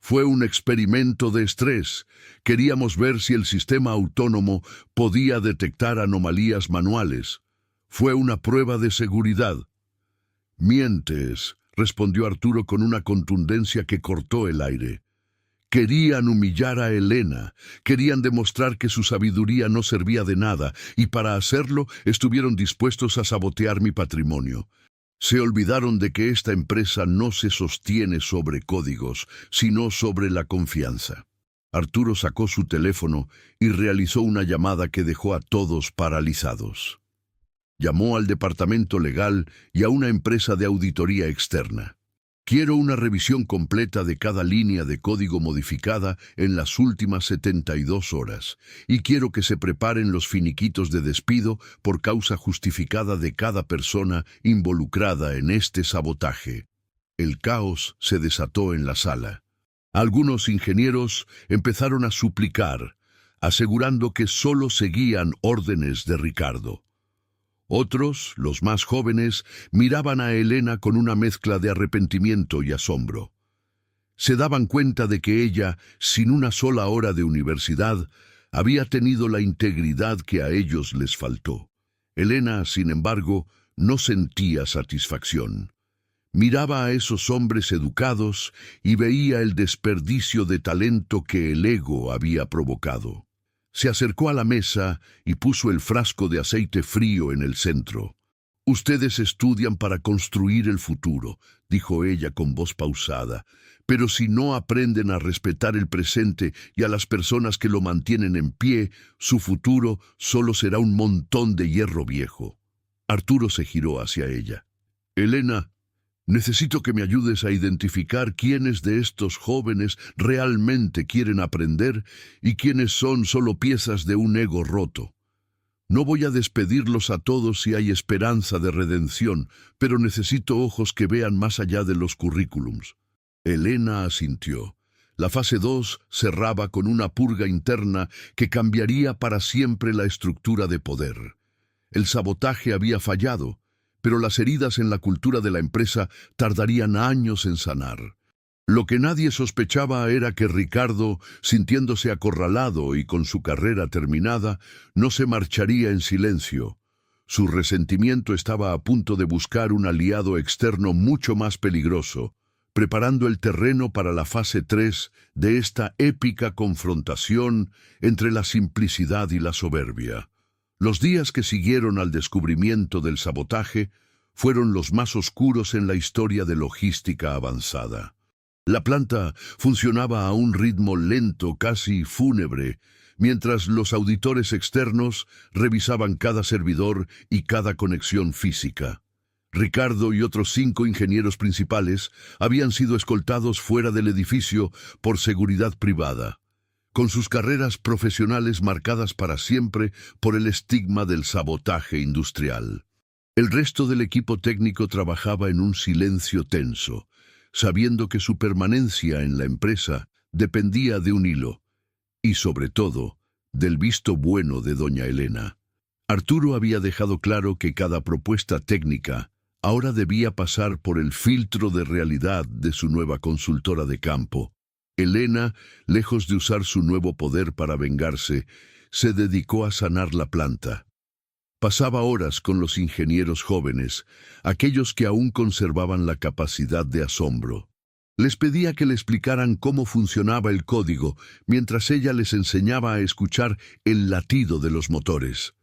fue un experimento de estrés. Queríamos ver si el sistema autónomo podía detectar anomalías manuales. Fue una prueba de seguridad». «Mientes», respondió Arturo con una contundencia que cortó el aire. Querían humillar a Elena, querían demostrar que su sabiduría no servía de nada, y para hacerlo estuvieron dispuestos a sabotear mi patrimonio. Se olvidaron de que esta empresa no se sostiene sobre códigos, sino sobre la confianza. Arturo sacó su teléfono y realizó una llamada que dejó a todos paralizados. Llamó al departamento legal y a una empresa de auditoría externa. «Quiero una revisión completa de cada línea de código modificada en las últimas 72 horas, y quiero que se preparen los finiquitos de despido por causa justificada de cada persona involucrada en este sabotaje». El caos se desató en la sala. Algunos ingenieros empezaron a suplicar, asegurando que solo seguían órdenes de Ricardo. Otros, los más jóvenes, miraban a Elena con una mezcla de arrepentimiento y asombro. Se daban cuenta de que ella, sin una sola hora de universidad, había tenido la integridad que a ellos les faltó. Elena, sin embargo, no sentía satisfacción. Miraba a esos hombres educados y veía el desperdicio de talento que el ego había provocado. Se acercó a la mesa y puso el frasco de aceite frío en el centro. «Ustedes estudian para construir el futuro», dijo ella con voz pausada, «pero si no aprenden a respetar el presente y a las personas que lo mantienen en pie, su futuro solo será un montón de hierro viejo». Arturo se giró hacia ella. «Elena, necesito que me ayudes a identificar quiénes de estos jóvenes realmente quieren aprender y quiénes son solo piezas de un ego roto. No voy a despedirlos a todos si hay esperanza de redención, pero necesito ojos que vean más allá de los currículums». Elena asintió. La fase 2 cerraba con una purga interna que cambiaría para siempre la estructura de poder. El sabotaje había fallado, pero las heridas en la cultura de la empresa tardarían años en sanar. Lo que nadie sospechaba era que Ricardo, sintiéndose acorralado y con su carrera terminada, no se marcharía en silencio. Su resentimiento estaba a punto de buscar un aliado externo mucho más peligroso, preparando el terreno para la fase 3 de esta épica confrontación entre la simplicidad y la soberbia. Los días que siguieron al descubrimiento del sabotaje fueron los más oscuros en la historia de logística avanzada. La planta funcionaba a un ritmo lento, casi fúnebre, mientras los auditores externos revisaban cada servidor y cada conexión física. Ricardo y otros 5 ingenieros principales habían sido escoltados fuera del edificio por seguridad privada, con sus carreras profesionales marcadas para siempre por el estigma del sabotaje industrial. El resto del equipo técnico trabajaba en un silencio tenso, sabiendo que su permanencia en la empresa dependía de un hilo, y sobre todo, del visto bueno de doña Elena. Arturo había dejado claro que cada propuesta técnica ahora debía pasar por el filtro de realidad de su nueva consultora de campo. Elena, lejos de usar su nuevo poder para vengarse, se dedicó a sanar la planta. Pasaba horas con los ingenieros jóvenes, aquellos que aún conservaban la capacidad de asombro. Les pedía que le explicaran cómo funcionaba el código, mientras ella les enseñaba a escuchar el latido de los motores.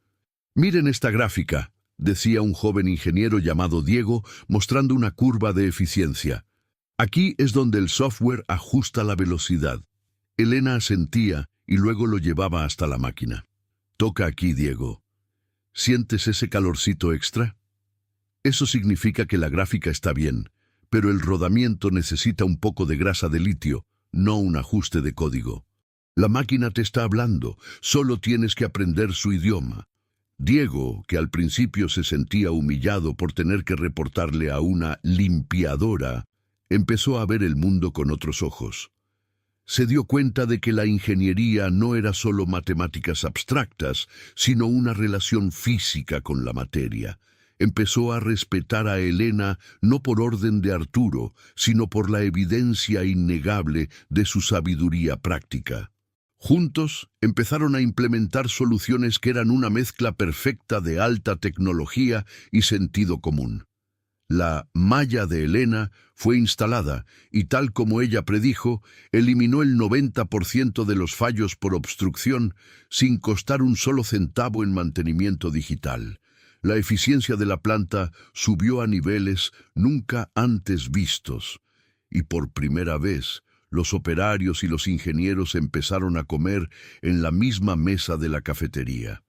«Miren esta gráfica», decía un joven ingeniero llamado Diego, mostrando una curva de eficiencia. «Aquí es donde el software ajusta la velocidad». Elena asentía y luego lo llevaba hasta la máquina. «Toca aquí, Diego. ¿Sientes ese calorcito extra? Eso significa que la gráfica está bien, pero el rodamiento necesita un poco de grasa de litio, no un ajuste de código. La máquina te está hablando, solo tienes que aprender su idioma». Diego, que al principio se sentía humillado por tener que reportarle a una limpiadora, empezó a ver el mundo con otros ojos. Se dio cuenta de que la ingeniería no era solo matemáticas abstractas, sino una relación física con la materia. Empezó a respetar a Elena no por orden de Arturo, sino por la evidencia innegable de su sabiduría práctica. Juntos empezaron a implementar soluciones que eran una mezcla perfecta de alta tecnología y sentido común. La malla de Elena fue instalada y, tal como ella predijo, eliminó el 90% de los fallos por obstrucción sin costar un solo centavo en mantenimiento digital. La eficiencia de la planta subió a niveles nunca antes vistos y por primera vez los operarios y los ingenieros empezaron a comer en la misma mesa de la cafetería.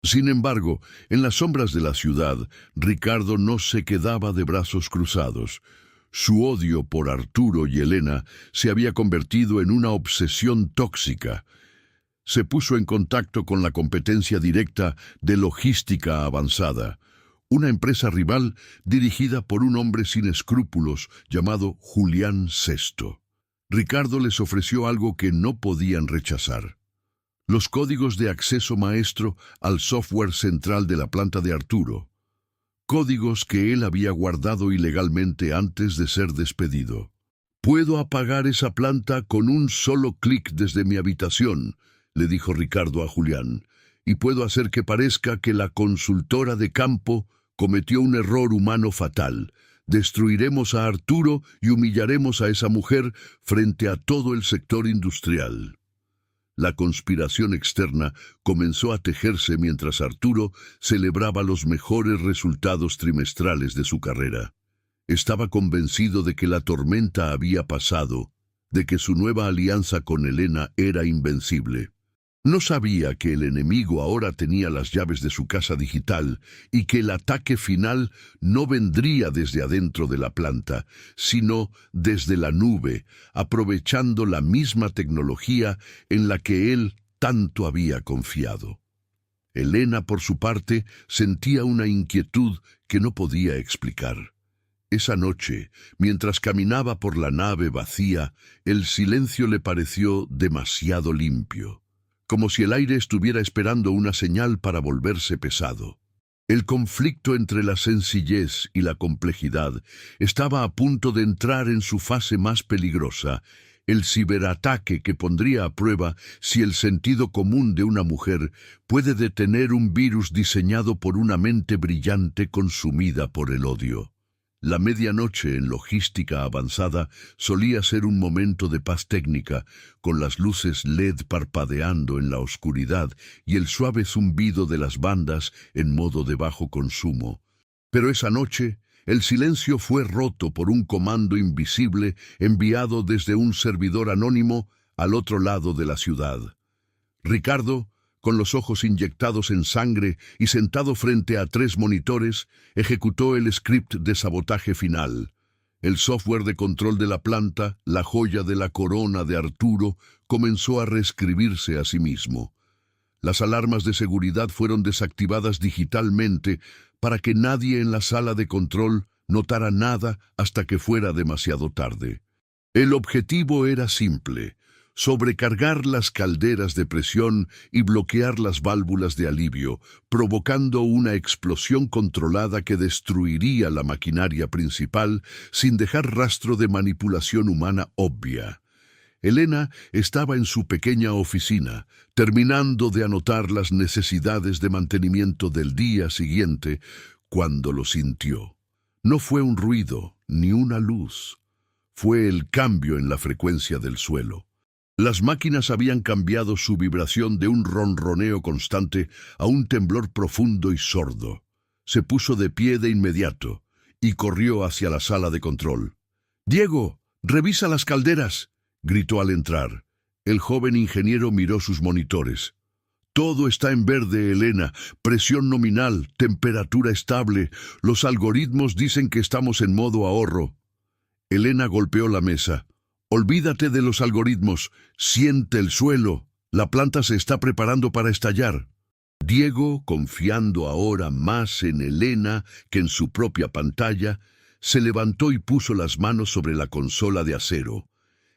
Sin embargo, en las sombras de la ciudad, Ricardo no se quedaba de brazos cruzados. Su odio por Arturo y Elena se había convertido en una obsesión tóxica. Se puso en contacto con la competencia directa de Logística Avanzada, una empresa rival dirigida por un hombre sin escrúpulos llamado Julián Sesto. Ricardo les ofreció algo que no podían rechazar: los códigos de acceso maestro al software central de la planta de Arturo, códigos que él había guardado ilegalmente antes de ser despedido. «Puedo apagar esa planta con un solo clic desde mi habitación», le dijo Ricardo a Julián, «y puedo hacer que parezca que la consultora de campo cometió un error humano fatal. Destruiremos a Arturo y humillaremos a esa mujer frente a todo el sector industrial». La conspiración externa comenzó a tejerse mientras Arturo celebraba los mejores resultados trimestrales de su carrera. Estaba convencido de que la tormenta había pasado, de que su nueva alianza con Elena era invencible. No sabía que el enemigo ahora tenía las llaves de su casa digital y que el ataque final no vendría desde adentro de la planta, sino desde la nube, aprovechando la misma tecnología en la que él tanto había confiado. Elena, por su parte, sentía una inquietud que no podía explicar. Esa noche, mientras caminaba por la nave vacía, el silencio le pareció demasiado limpio, como si el aire estuviera esperando una señal para volverse pesado. El conflicto entre la sencillez y la complejidad estaba a punto de entrar en su fase más peligrosa, el ciberataque que pondría a prueba si el sentido común de una mujer puede detener un virus diseñado por una mente brillante consumida por el odio. La medianoche en Logística Avanzada solía ser un momento de paz técnica, con las luces LED parpadeando en la oscuridad y el suave zumbido de las bandas en modo de bajo consumo. Pero esa noche, el silencio fue roto por un comando invisible enviado desde un servidor anónimo al otro lado de la ciudad. Ricardo, con los ojos inyectados en sangre y sentado frente a 3 monitores, ejecutó el script de sabotaje final. El software de control de la planta, la joya de la corona de Arturo, comenzó a reescribirse a sí mismo. Las alarmas de seguridad fueron desactivadas digitalmente para que nadie en la sala de control notara nada hasta que fuera demasiado tarde. El objetivo era simple: sobrecargar las calderas de presión y bloquear las válvulas de alivio, provocando una explosión controlada que destruiría la maquinaria principal sin dejar rastro de manipulación humana obvia. Elena estaba en su pequeña oficina, terminando de anotar las necesidades de mantenimiento del día siguiente, cuando lo sintió. No fue un ruido, ni una luz. Fue el cambio en la frecuencia del suelo. Las máquinas habían cambiado su vibración de un ronroneo constante a un temblor profundo y sordo. Se puso de pie de inmediato y corrió hacia la sala de control. «Diego, revisa las calderas», gritó al entrar. El joven ingeniero miró sus monitores. «Todo está en verde, Elena. Presión nominal, temperatura estable. Los algoritmos dicen que estamos en modo ahorro». Elena golpeó la mesa. «Olvídate de los algoritmos. Siente el suelo. La planta se está preparando para estallar». Diego, confiando ahora más en Elena que en su propia pantalla, se levantó y puso las manos sobre la consola de acero.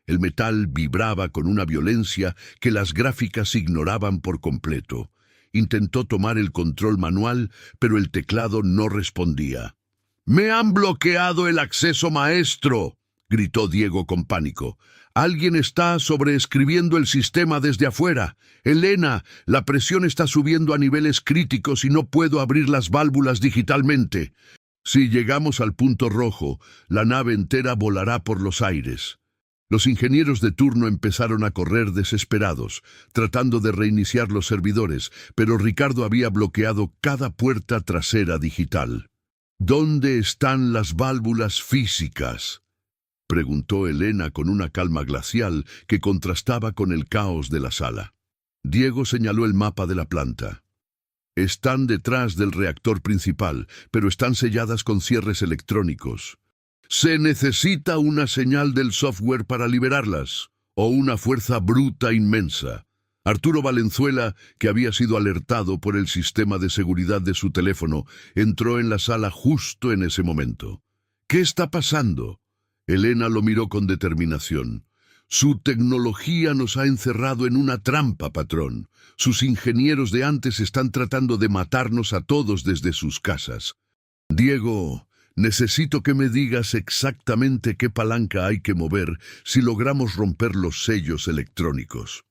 El metal vibraba con una violencia que las gráficas ignoraban por completo. Intentó tomar el control manual, pero el teclado no respondía. «¡Me han bloqueado el acceso maestro!», gritó Diego con pánico. «Alguien está sobreescribiendo el sistema desde afuera. Elena, la presión está subiendo a niveles críticos y no puedo abrir las válvulas digitalmente. Si llegamos al punto rojo, la nave entera volará por los aires». Los ingenieros de turno empezaron a correr desesperados, tratando de reiniciar los servidores, pero Ricardo había bloqueado cada puerta trasera digital. «¿Dónde están las válvulas físicas?», preguntó Elena con una calma glacial que contrastaba con el caos de la sala. Diego señaló el mapa de la planta. «Están detrás del reactor principal, pero están selladas con cierres electrónicos. Se necesita una señal del software para liberarlas, o una fuerza bruta inmensa». Arturo Valenzuela, que había sido alertado por el sistema de seguridad de su teléfono, entró en la sala justo en ese momento. «¿Qué está pasando?». Elena lo miró con determinación. «Su tecnología nos ha encerrado en una trampa, patrón. Sus ingenieros de antes están tratando de matarnos a todos desde sus casas. Diego, necesito que me digas exactamente qué palanca hay que mover si logramos romper los sellos electrónicos».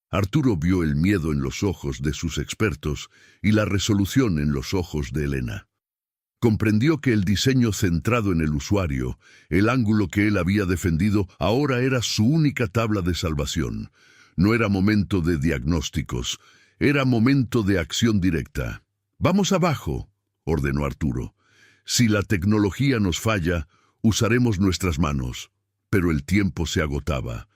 Arturo vio el miedo en los ojos de sus expertos y la resolución en los ojos de Elena. Comprendió que el diseño centrado en el usuario, el ángulo que él había defendido, ahora era su única tabla de salvación. No era momento de diagnósticos, era momento de acción directa. «Vamos abajo», ordenó Arturo. «Si la tecnología nos falla, usaremos nuestras manos». Pero el tiempo se agotaba.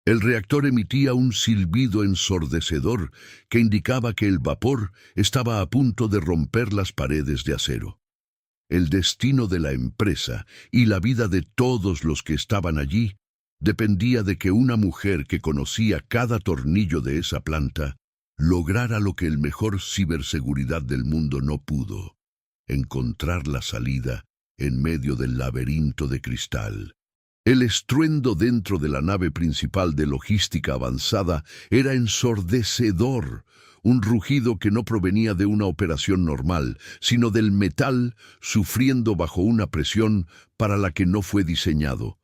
El reactor emitía un silbido ensordecedor que indicaba que el vapor estaba a punto de romper las paredes de acero. El destino de la empresa y la vida de todos los que estaban allí dependía de que una mujer que conocía cada tornillo de esa planta lograra lo que el mejor ciberseguridad del mundo no pudo: encontrar la salida en medio del laberinto de cristal. El estruendo dentro de la nave principal de logística avanzada era ensordecedor, un rugido que no provenía de una operación normal, sino del metal sufriendo bajo una presión para la que no fue diseñado.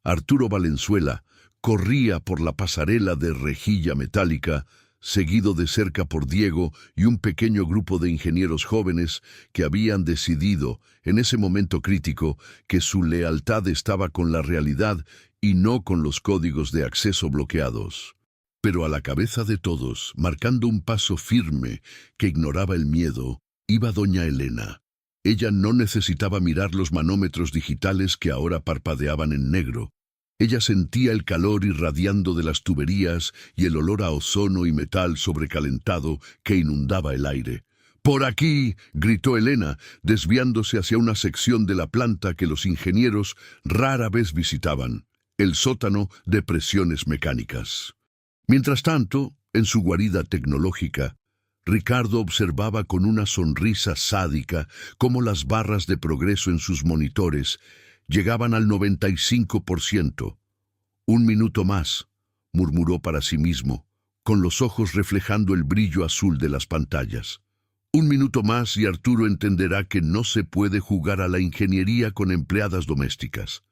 Arturo Valenzuela corría por la pasarela de rejilla metálica, seguido de cerca por Diego y un pequeño grupo de ingenieros jóvenes que habían decidido, en ese momento crítico, que su lealtad estaba con la realidad y no con los códigos de acceso bloqueados. Pero a la cabeza de todos, marcando un paso firme que ignoraba el miedo, iba doña Elena. Ella no necesitaba mirar los manómetros digitales que ahora parpadeaban en negro. Ella sentía el calor irradiando de las tuberías y el olor a ozono y metal sobrecalentado que inundaba el aire. «¡Por aquí!», gritó Elena, desviándose hacia una sección de la planta que los ingenieros rara vez visitaban, el sótano de presiones mecánicas. Mientras tanto, en su guarida tecnológica, Ricardo observaba con una sonrisa sádica cómo las barras de progreso en sus monitores llegaban al 95%. «Un minuto más», murmuró para sí mismo, con los ojos reflejando el brillo azul de las pantallas. «Un minuto más y Arturo entenderá que no se puede jugar a la ingeniería con empleadas domésticas».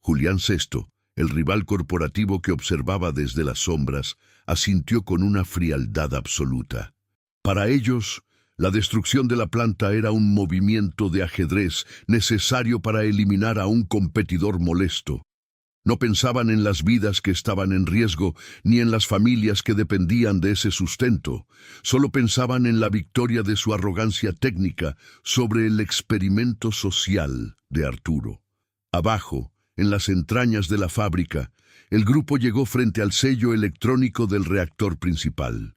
Julián Sesto, El rival corporativo que observaba desde las sombras asintió con una frialdad absoluta. Para ellos, la destrucción de la planta era un movimiento de ajedrez necesario para eliminar a un competidor molesto. No pensaban en las vidas que estaban en riesgo, ni en las familias que dependían de ese sustento. Solo pensaban en la victoria de su arrogancia técnica sobre el experimento social de Arturo. Abajo, en las entrañas de la fábrica, el grupo llegó frente al sello electrónico del reactor principal.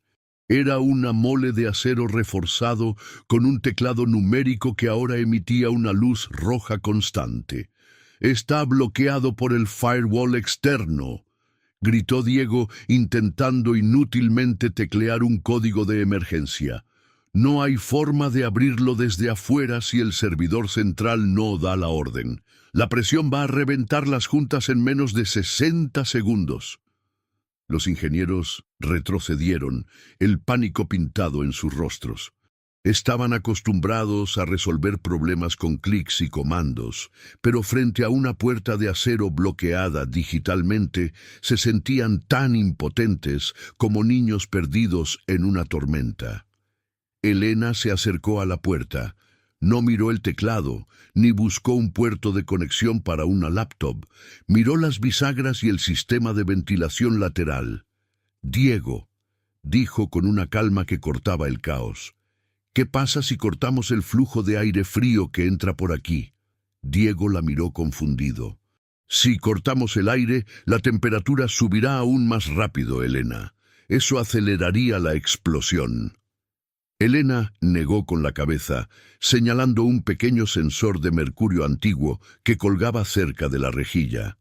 Era una mole de acero reforzado con un teclado numérico que ahora emitía una luz roja constante. «Está bloqueado por el firewall externo», gritó Diego, intentando inútilmente teclear un código de emergencia. «No hay forma de abrirlo desde afuera si el servidor central no da la orden. La presión va a reventar las juntas en menos de 60 segundos». Los ingenieros retrocedieron, el pánico pintado en sus rostros. Estaban acostumbrados a resolver problemas con clics y comandos, pero frente a una puerta de acero bloqueada digitalmente, se sentían tan impotentes como niños perdidos en una tormenta. Elena se acercó a la puerta. No miró el teclado, ni buscó un puerto de conexión para una laptop. Miró las bisagras y el sistema de ventilación lateral. «Diego», dijo con una calma que cortaba el caos. «¿Qué pasa si cortamos el flujo de aire frío que entra por aquí?» Diego la miró confundido. «Si cortamos el aire, la temperatura subirá aún más rápido, Elena. Eso aceleraría la explosión». Elena negó con la cabeza, señalando un pequeño sensor de mercurio antiguo que colgaba cerca de la rejilla.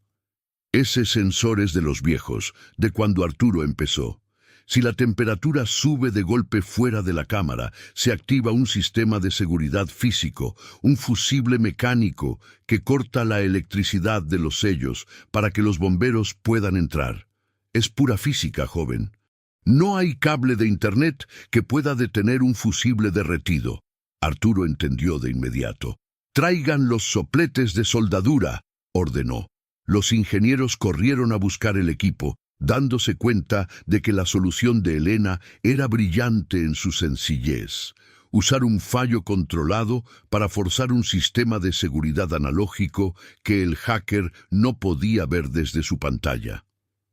«Ese sensor es de los viejos, de cuando Arturo empezó. Si la temperatura sube de golpe fuera de la cámara, se activa un sistema de seguridad físico, un fusible mecánico que corta la electricidad de los sellos para que los bomberos puedan entrar. Es pura física, joven. No hay cable de internet que pueda detener un fusible derretido». Arturo entendió de inmediato. «Traigan los sopletes de soldadura», ordenó. Los ingenieros corrieron a buscar el equipo, dándose cuenta de que la solución de Elena era brillante en su sencillez. Usar un fallo controlado para forzar un sistema de seguridad analógico que el hacker no podía ver desde su pantalla.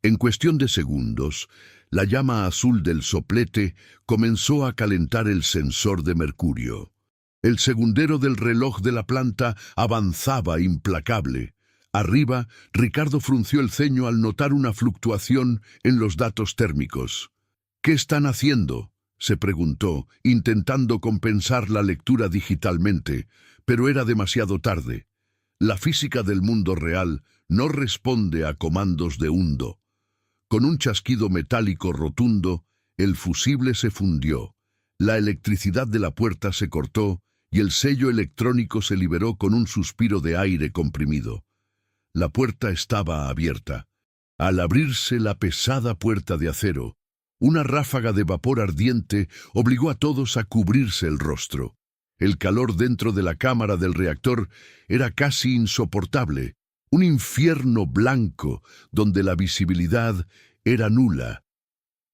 En cuestión de segundos, la llama azul del soplete comenzó a calentar el sensor de mercurio. El segundero del reloj de la planta avanzaba implacable. Arriba, Ricardo frunció el ceño al notar una fluctuación en los datos térmicos. «¿Qué están haciendo?», se preguntó, intentando compensar la lectura digitalmente, pero era demasiado tarde. La física del mundo real no responde a comandos de hundo. Con un chasquido metálico rotundo, el fusible se fundió. La electricidad de la puerta se cortó y el sello electrónico se liberó con un suspiro de aire comprimido. La puerta estaba abierta. Al abrirse la pesada puerta de acero, una ráfaga de vapor ardiente obligó a todos a cubrirse el rostro. El calor dentro de la cámara del reactor era casi insoportable. Un infierno blanco donde la visibilidad era nula.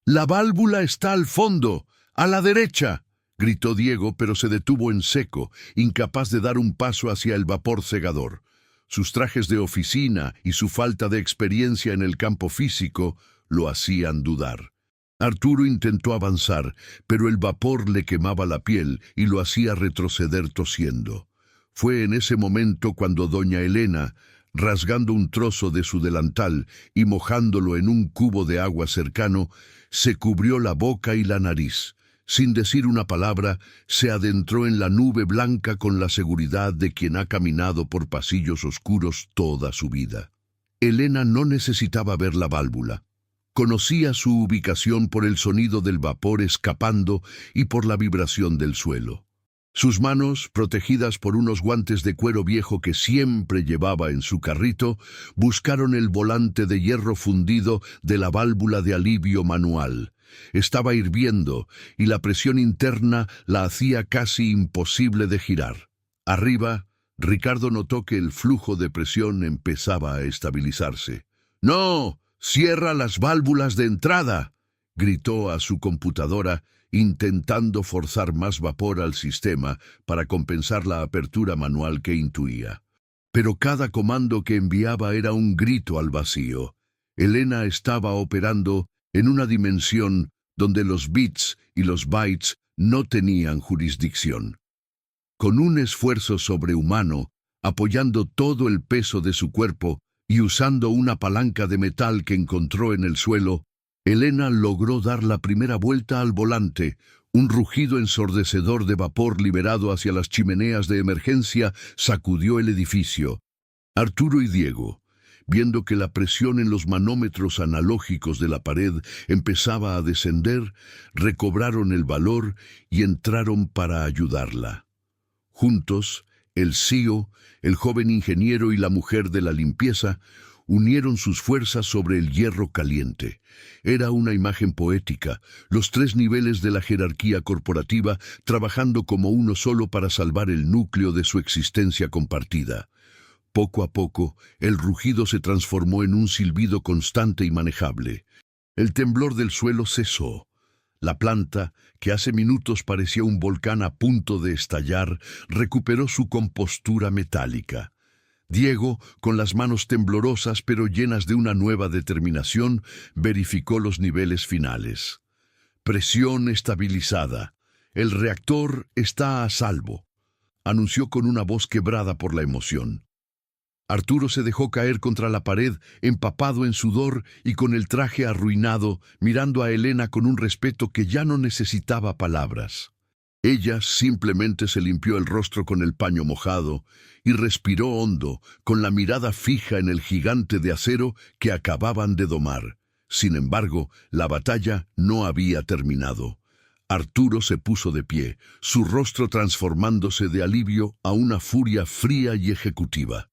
«¡La válvula está al fondo! ¡A la derecha!», gritó Diego, pero se detuvo en seco, incapaz de dar un paso hacia el vapor cegador. Sus trajes de oficina y su falta de experiencia en el campo físico lo hacían dudar. Arturo intentó avanzar, pero el vapor le quemaba la piel y lo hacía retroceder tosiendo. Fue en ese momento cuando doña Elena, rasgando un trozo de su delantal y mojándolo en un cubo de agua cercano, se cubrió la boca y la nariz. Sin decir una palabra, se adentró en la nube blanca con la seguridad de quien ha caminado por pasillos oscuros toda su vida. Elena no necesitaba ver la válvula. Conocía su ubicación por el sonido del vapor escapando y por la vibración del suelo. Sus manos, protegidas por unos guantes de cuero viejo que siempre llevaba en su carrito, buscaron el volante de hierro fundido de la válvula de alivio manual. Estaba hirviendo y la presión interna la hacía casi imposible de girar. Arriba, Ricardo notó que el flujo de presión empezaba a estabilizarse. ¡No! ¡Cierra las válvulas de entrada!, gritó a su computadora, intentando forzar más vapor al sistema para compensar la apertura manual que intuía. Pero cada comando que enviaba era un grito al vacío. Elena estaba operando en una dimensión donde los bits y los bytes no tenían jurisdicción. Con un esfuerzo sobrehumano, apoyando todo el peso de su cuerpo y usando una palanca de metal que encontró en el suelo, Elena logró dar la primera vuelta al volante. Un rugido ensordecedor de vapor liberado hacia las chimeneas de emergencia sacudió el edificio. Arturo y Diego, viendo que la presión en los manómetros analógicos de la pared empezaba a descender, recobraron el valor y entraron para ayudarla. Juntos, el CEO, el joven ingeniero y la mujer de la limpieza unieron sus fuerzas sobre el hierro caliente. Era una imagen poética, los tres niveles de la jerarquía corporativa trabajando como uno solo para salvar el núcleo de su existencia compartida. Poco a poco, el rugido se transformó en un silbido constante y manejable. El temblor del suelo cesó. La planta, que hace minutos parecía un volcán a punto de estallar, recuperó su compostura metálica. Diego, con las manos temblorosas pero llenas de una nueva determinación, verificó los niveles finales. Presión estabilizada. El reactor está a salvo, anunció con una voz quebrada por la emoción. Arturo se dejó caer contra la pared, empapado en sudor y con el traje arruinado, mirando a Elena con un respeto que ya no necesitaba palabras. Ella simplemente se limpió el rostro con el paño mojado y respiró hondo, con la mirada fija en el gigante de acero que acababan de domar. Sin embargo, la batalla no había terminado. Arturo se puso de pie, su rostro transformándose de alivio a una furia fría y ejecutiva.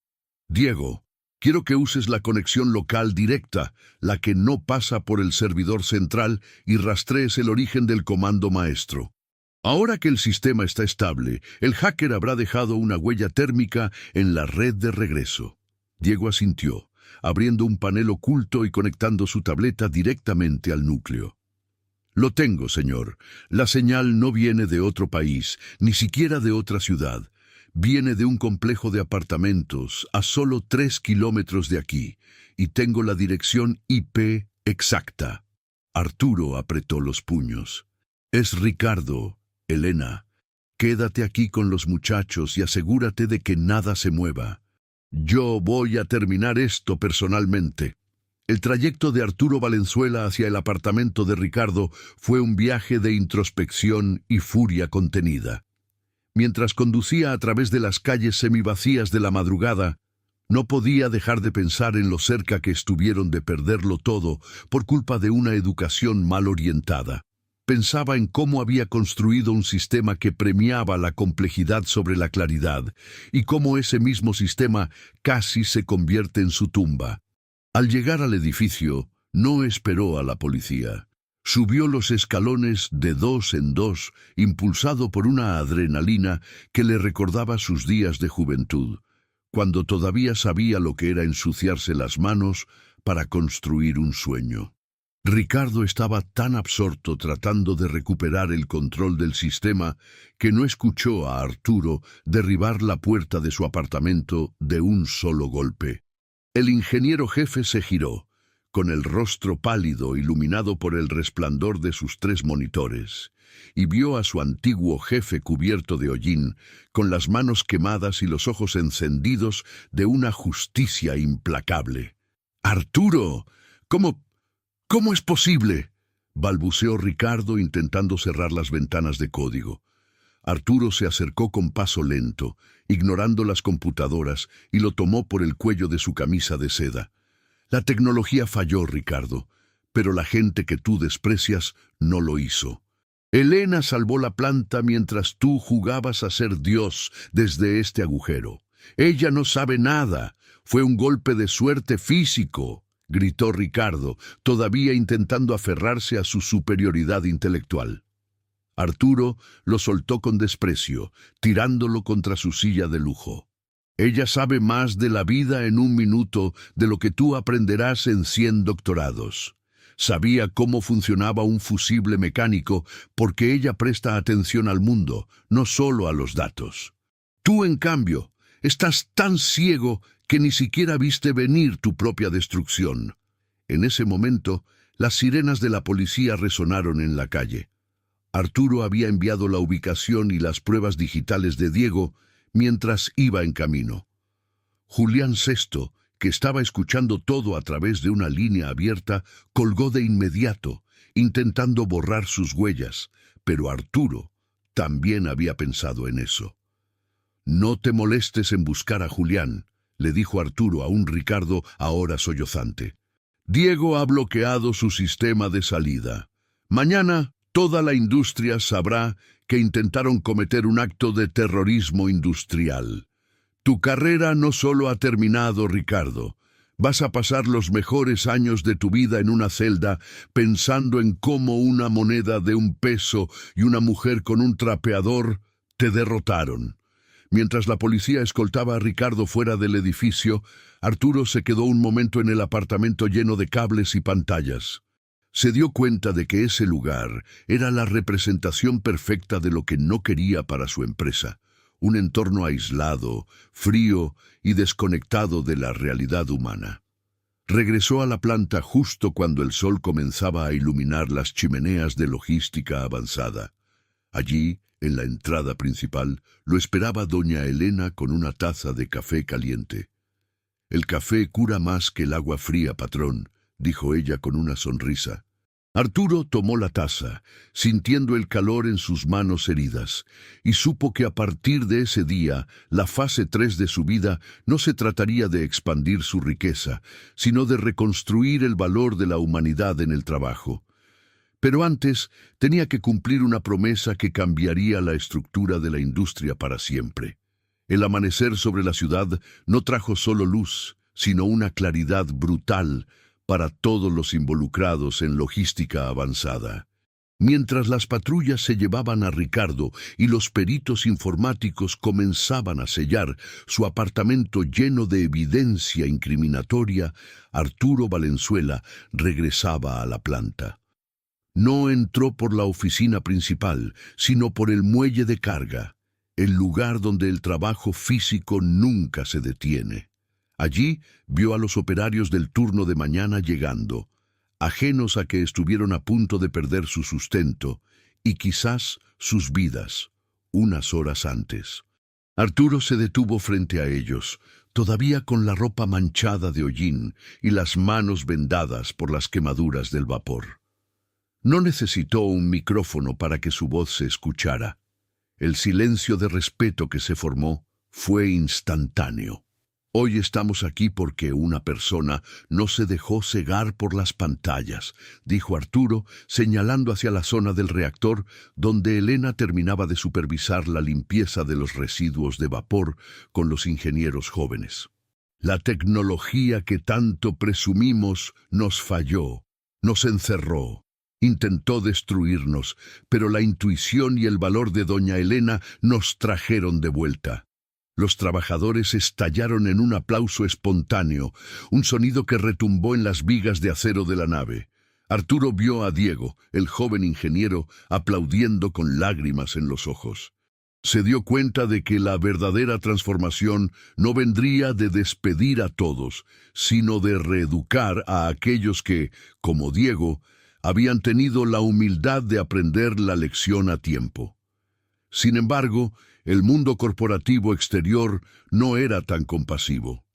Diego, quiero que uses la conexión local directa, la que no pasa por el servidor central, y rastrees el origen del comando maestro. Ahora que el sistema está estable, el hacker habrá dejado una huella térmica en la red de regreso. Diego asintió, abriendo un panel oculto y conectando su tableta directamente al núcleo. Lo tengo, señor. La señal no viene de otro país, ni siquiera de otra ciudad. Viene de un complejo de apartamentos a solo 3 kilómetros de aquí, y tengo la dirección IP exacta. Arturo apretó los puños. Es Ricardo, Elena. Quédate aquí con los muchachos y asegúrate de que nada se mueva. Yo voy a terminar esto personalmente. El trayecto de Arturo Valenzuela hacia el apartamento de Ricardo fue un viaje de introspección y furia contenida. Mientras conducía a través de las calles semivacías de la madrugada, no podía dejar de pensar en lo cerca que estuvieron de perderlo todo por culpa de una educación mal orientada. Pensaba en cómo había construido un sistema que premiaba la complejidad sobre la claridad y cómo ese mismo sistema casi se convierte en su tumba. Al llegar al edificio, no esperó a la policía. Subió los escalones de 2 en 2, impulsado por una adrenalina que le recordaba sus días de juventud, cuando todavía sabía lo que era ensuciarse las manos para construir un sueño. Ricardo estaba tan absorto tratando de recuperar el control del sistema que no escuchó a Arturo derribar la puerta de su apartamento de un solo golpe. El ingeniero jefe se giró, con el rostro pálido iluminado por el resplandor de sus 3 monitores, y vio a su antiguo jefe cubierto de hollín, con las manos quemadas y los ojos encendidos de una justicia implacable. «¡Arturo! ¿Cómo es posible?», balbuceó Ricardo intentando cerrar las ventanas de código. Arturo se acercó con paso lento, ignorando las computadoras, y lo tomó por el cuello de su camisa de seda. «La tecnología falló, Ricardo, pero la gente que tú desprecias no lo hizo. Elena salvó la planta mientras tú jugabas a ser Dios desde este agujero. Ella no sabe nada. Fue un golpe de suerte físico», gritó Ricardo, todavía intentando aferrarse a su superioridad intelectual. Arturo lo soltó con desprecio, tirándolo contra su silla de lujo. Ella sabe más de la vida en un minuto de lo que tú aprenderás en 100 doctorados. Sabía cómo funcionaba un fusible mecánico porque ella presta atención al mundo, no solo a los datos. Tú, en cambio, estás tan ciego que ni siquiera viste venir tu propia destrucción. En ese momento, las sirenas de la policía resonaron en la calle. Arturo había enviado la ubicación y las pruebas digitales de Diego mientras iba en camino. Julián Sesto, que estaba escuchando todo a través de una línea abierta, colgó de inmediato, intentando borrar sus huellas, pero Arturo también había pensado en eso. «No te molestes en buscar a Julián», le dijo Arturo a un Ricardo ahora sollozante. «Diego ha bloqueado su sistema de salida. Mañana toda la industria sabrá que intentaron cometer un acto de terrorismo industrial. Tu carrera no solo ha terminado, Ricardo. Vas a pasar los mejores años de tu vida en una celda pensando en cómo una moneda de 1 peso y una mujer con un trapeador te derrotaron». Mientras la policía escoltaba a Ricardo fuera del edificio, Arturo se quedó un momento en el apartamento lleno de cables y pantallas. Se dio cuenta de que ese lugar era la representación perfecta de lo que no quería para su empresa. Un entorno aislado, frío y desconectado de la realidad humana. Regresó a la planta justo cuando el sol comenzaba a iluminar las chimeneas de logística avanzada. Allí, en la entrada principal, lo esperaba doña Elena con una taza de café caliente. «El café cura más que el agua fría, patrón», dijo ella con una sonrisa. Arturo tomó la taza, sintiendo el calor en sus manos heridas, y supo que a partir de ese día, la fase 3 de su vida no se trataría de expandir su riqueza, sino de reconstruir el valor de la humanidad en el trabajo. Pero antes tenía que cumplir una promesa que cambiaría la estructura de la industria para siempre. El amanecer sobre la ciudad no trajo solo luz, sino una claridad brutal para todos los involucrados en logística avanzada. Mientras las patrullas se llevaban a Ricardo y los peritos informáticos comenzaban a sellar su apartamento lleno de evidencia incriminatoria, Arturo Valenzuela regresaba a la planta. No entró por la oficina principal, sino por el muelle de carga, el lugar donde el trabajo físico nunca se detiene. Allí vio a los operarios del turno de mañana llegando, ajenos a que estuvieron a punto de perder su sustento y quizás sus vidas, unas horas antes. Arturo se detuvo frente a ellos, todavía con la ropa manchada de hollín y las manos vendadas por las quemaduras del vapor. No necesitó un micrófono para que su voz se escuchara. El silencio de respeto que se formó fue instantáneo. «Hoy estamos aquí porque una persona no se dejó cegar por las pantallas», dijo Arturo, señalando hacia la zona del reactor donde Elena terminaba de supervisar la limpieza de los residuos de vapor con los ingenieros jóvenes. «La tecnología que tanto presumimos nos falló, nos encerró. Intentó destruirnos, pero la intuición y el valor de doña Elena nos trajeron de vuelta». Los trabajadores estallaron en un aplauso espontáneo, un sonido que retumbó en las vigas de acero de la nave. Arturo vio a Diego, el joven ingeniero, aplaudiendo con lágrimas en los ojos. Se dio cuenta de que la verdadera transformación no vendría de despedir a todos, sino de reeducar a aquellos que, como Diego, habían tenido la humildad de aprender la lección a tiempo. Sin embargo, el mundo corporativo exterior no era tan compasivo.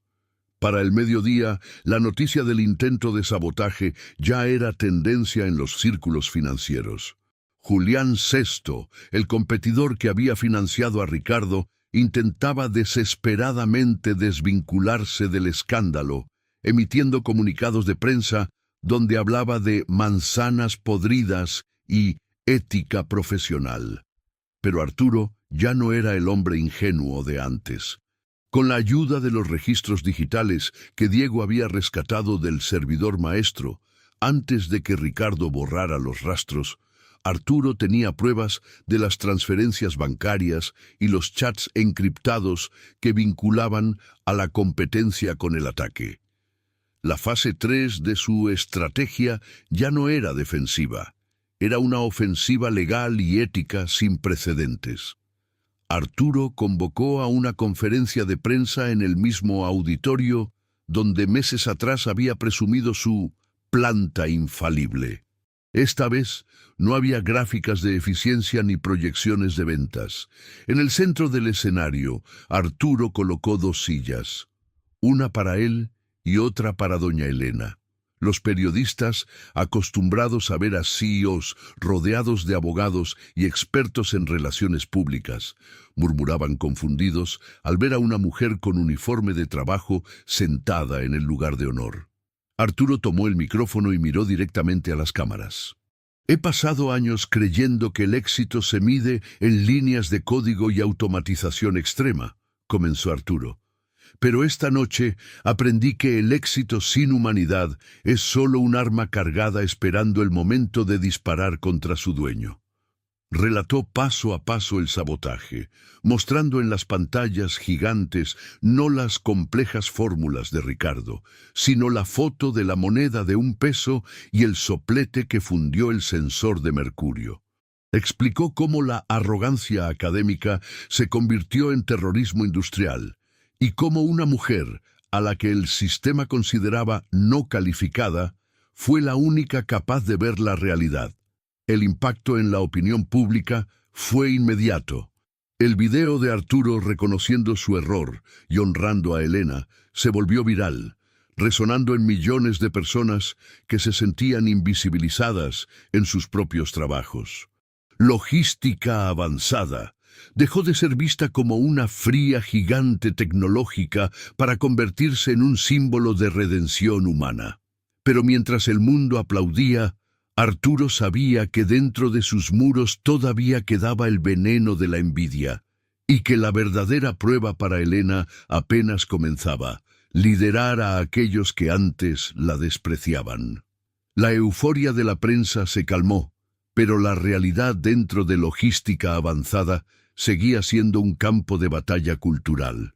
Para el mediodía, la noticia del intento de sabotaje ya era tendencia en los círculos financieros. Julián Sesto, el competidor que había financiado a Ricardo, intentaba desesperadamente desvincularse del escándalo, emitiendo comunicados de prensa donde hablaba de manzanas podridas y ética profesional. Pero Arturo ya no era el hombre ingenuo de antes. Con la ayuda de los registros digitales que Diego había rescatado del servidor maestro, antes de que Ricardo borrara los rastros, Arturo tenía pruebas de las transferencias bancarias y los chats encriptados que vinculaban a la competencia con el ataque. La fase 3 de su estrategia ya no era defensiva, era una ofensiva legal y ética sin precedentes. Arturo convocó a una conferencia de prensa en el mismo auditorio donde meses atrás había presumido su planta infalible. Esta vez no había gráficas de eficiencia ni proyecciones de ventas. En el centro del escenario, Arturo colocó 2 sillas, una para él y otra para doña Elena. Los periodistas, acostumbrados a ver a CEOs rodeados de abogados y expertos en relaciones públicas, murmuraban confundidos al ver a una mujer con uniforme de trabajo sentada en el lugar de honor. Arturo tomó el micrófono y miró directamente a las cámaras. He pasado años creyendo que el éxito se mide en líneas de código y automatización extrema, comenzó Arturo. Pero esta noche aprendí que el éxito sin humanidad es solo un arma cargada esperando el momento de disparar contra su dueño. Relató paso a paso el sabotaje, mostrando en las pantallas gigantes no las complejas fórmulas de Ricardo, sino la foto de la moneda de $1 y el soplete que fundió el sensor de mercurio. Explicó cómo la arrogancia académica se convirtió en terrorismo industrial y cómo una mujer, a la que el sistema consideraba no calificada, fue la única capaz de ver la realidad. El impacto en la opinión pública fue inmediato. El video de Arturo reconociendo su error y honrando a Elena se volvió viral, resonando en millones de personas que se sentían invisibilizadas en sus propios trabajos. Logística avanzada dejó de ser vista como una fría gigante tecnológica para convertirse en un símbolo de redención humana. Pero mientras el mundo aplaudía, Arturo sabía que dentro de sus muros todavía quedaba el veneno de la envidia, y que la verdadera prueba para Elena apenas comenzaba: liderar a aquellos que antes la despreciaban. La euforia de la prensa se calmó, pero la realidad dentro de logística avanzada seguía siendo un campo de batalla cultural.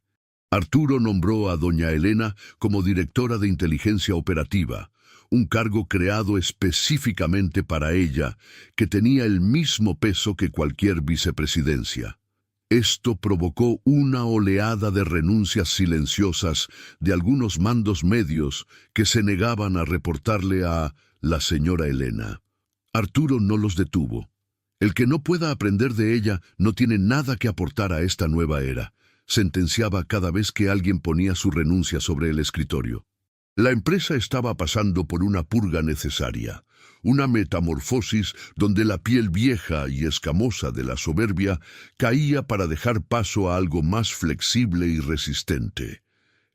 Arturo nombró a doña Elena como directora de inteligencia operativa, un cargo creado específicamente para ella, que tenía el mismo peso que cualquier vicepresidencia. Esto provocó una oleada de renuncias silenciosas de algunos mandos medios que se negaban a reportarle a la señora Elena. Arturo no los detuvo. El que no pueda aprender de ella no tiene nada que aportar a esta nueva era, sentenciaba cada vez que alguien ponía su renuncia sobre el escritorio. La empresa estaba pasando por una purga necesaria, una metamorfosis donde la piel vieja y escamosa de la soberbia caía para dejar paso a algo más flexible y resistente.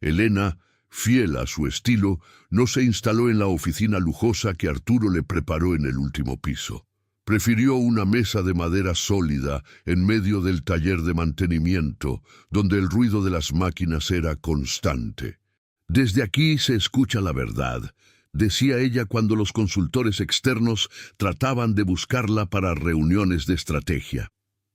Elena, fiel a su estilo, no se instaló en la oficina lujosa que Arturo le preparó en el último piso. Prefirió una mesa de madera sólida en medio del taller de mantenimiento, donde el ruido de las máquinas era constante. Desde aquí se escucha la verdad, decía ella cuando los consultores externos trataban de buscarla para reuniones de estrategia.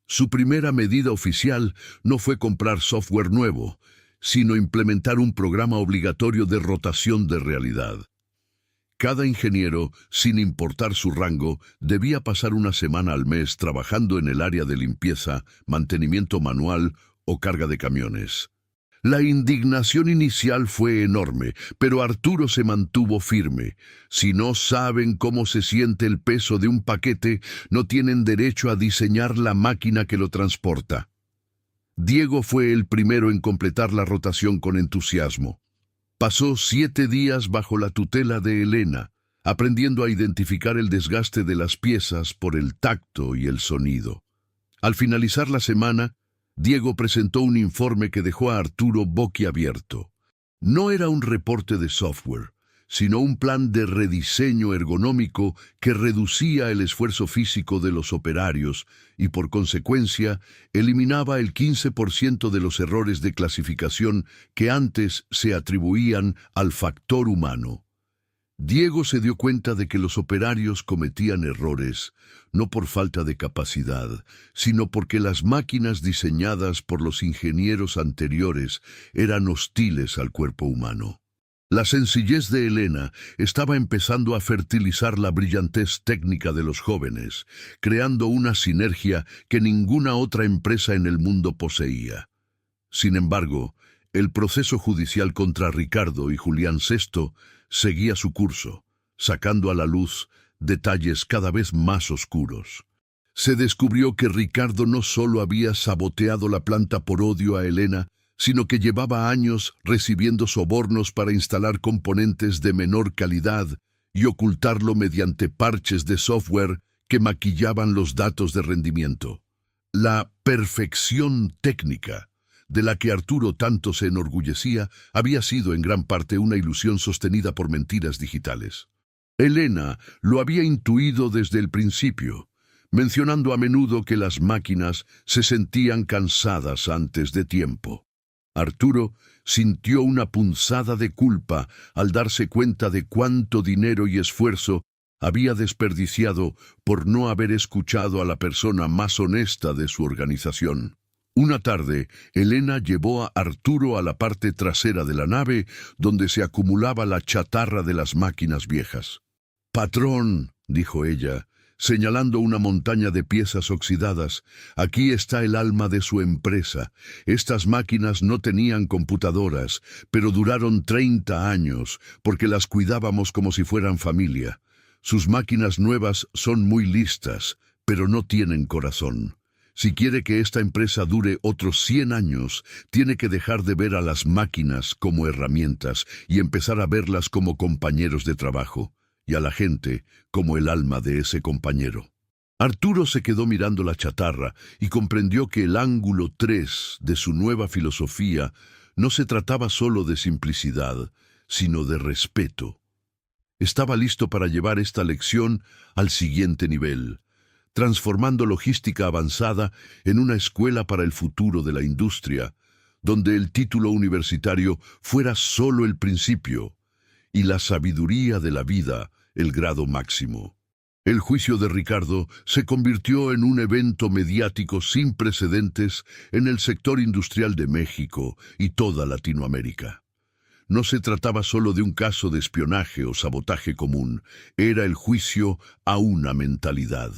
Su primera medida oficial no fue comprar software nuevo, sino implementar un programa obligatorio de rotación de realidad. Cada ingeniero, sin importar su rango, debía pasar una semana al mes trabajando en el área de limpieza, mantenimiento manual o carga de camiones. La indignación inicial fue enorme, pero Arturo se mantuvo firme. Si no saben cómo se siente el peso de un paquete, no tienen derecho a diseñar la máquina que lo transporta. Diego fue el primero en completar la rotación con entusiasmo. Pasó 7 días bajo la tutela de Elena, aprendiendo a identificar el desgaste de las piezas por el tacto y el sonido. Al finalizar la semana, Diego presentó un informe que dejó a Arturo boquiabierto. No era un reporte de software, sino un plan de rediseño ergonómico que reducía el esfuerzo físico de los operarios y, por consecuencia, eliminaba el 15% de los errores de clasificación que antes se atribuían al factor humano. Diego se dio cuenta de que los operarios cometían errores, no por falta de capacidad, sino porque las máquinas diseñadas por los ingenieros anteriores eran hostiles al cuerpo humano. La sencillez de Elena estaba empezando a fertilizar la brillantez técnica de los jóvenes, creando una sinergia que ninguna otra empresa en el mundo poseía. Sin embargo, el proceso judicial contra Ricardo y Julián Sesto seguía su curso, sacando a la luz detalles cada vez más oscuros. Se descubrió que Ricardo no solo había saboteado la planta por odio a Elena, sino que llevaba años recibiendo sobornos para instalar componentes de menor calidad y ocultarlo mediante parches de software que maquillaban los datos de rendimiento. La perfección técnica de la que Arturo tanto se enorgullecía había sido en gran parte una ilusión sostenida por mentiras digitales. Elena lo había intuido desde el principio, mencionando a menudo que las máquinas se sentían cansadas antes de tiempo. Arturo sintió una punzada de culpa al darse cuenta de cuánto dinero y esfuerzo había desperdiciado por no haber escuchado a la persona más honesta de su organización. Una tarde, Elena llevó a Arturo a la parte trasera de la nave, donde se acumulaba la chatarra de las máquinas viejas. «Patrón», dijo ella, señalando una montaña de piezas oxidadas, «aquí está el alma de su empresa. Estas máquinas no tenían computadoras, pero duraron 30 años, porque las cuidábamos como si fueran familia. Sus máquinas nuevas son muy listas, pero no tienen corazón. Si quiere que esta empresa dure otros 100 años, tiene que dejar de ver a las máquinas como herramientas y empezar a verlas como compañeros de trabajo, y a la gente como el alma de ese compañero». Arturo se quedó mirando la chatarra y comprendió que el ángulo 3 de su nueva filosofía no se trataba solo de simplicidad, sino de respeto. Estaba listo para llevar esta lección al siguiente nivel, transformando logística avanzada en una escuela para el futuro de la industria, donde el título universitario fuera solo el principio y la sabiduría de la vida el grado máximo. El juicio de Ricardo se convirtió en un evento mediático sin precedentes en el sector industrial de México y toda Latinoamérica. No se trataba solo de un caso de espionaje o sabotaje común, era el juicio a una mentalidad.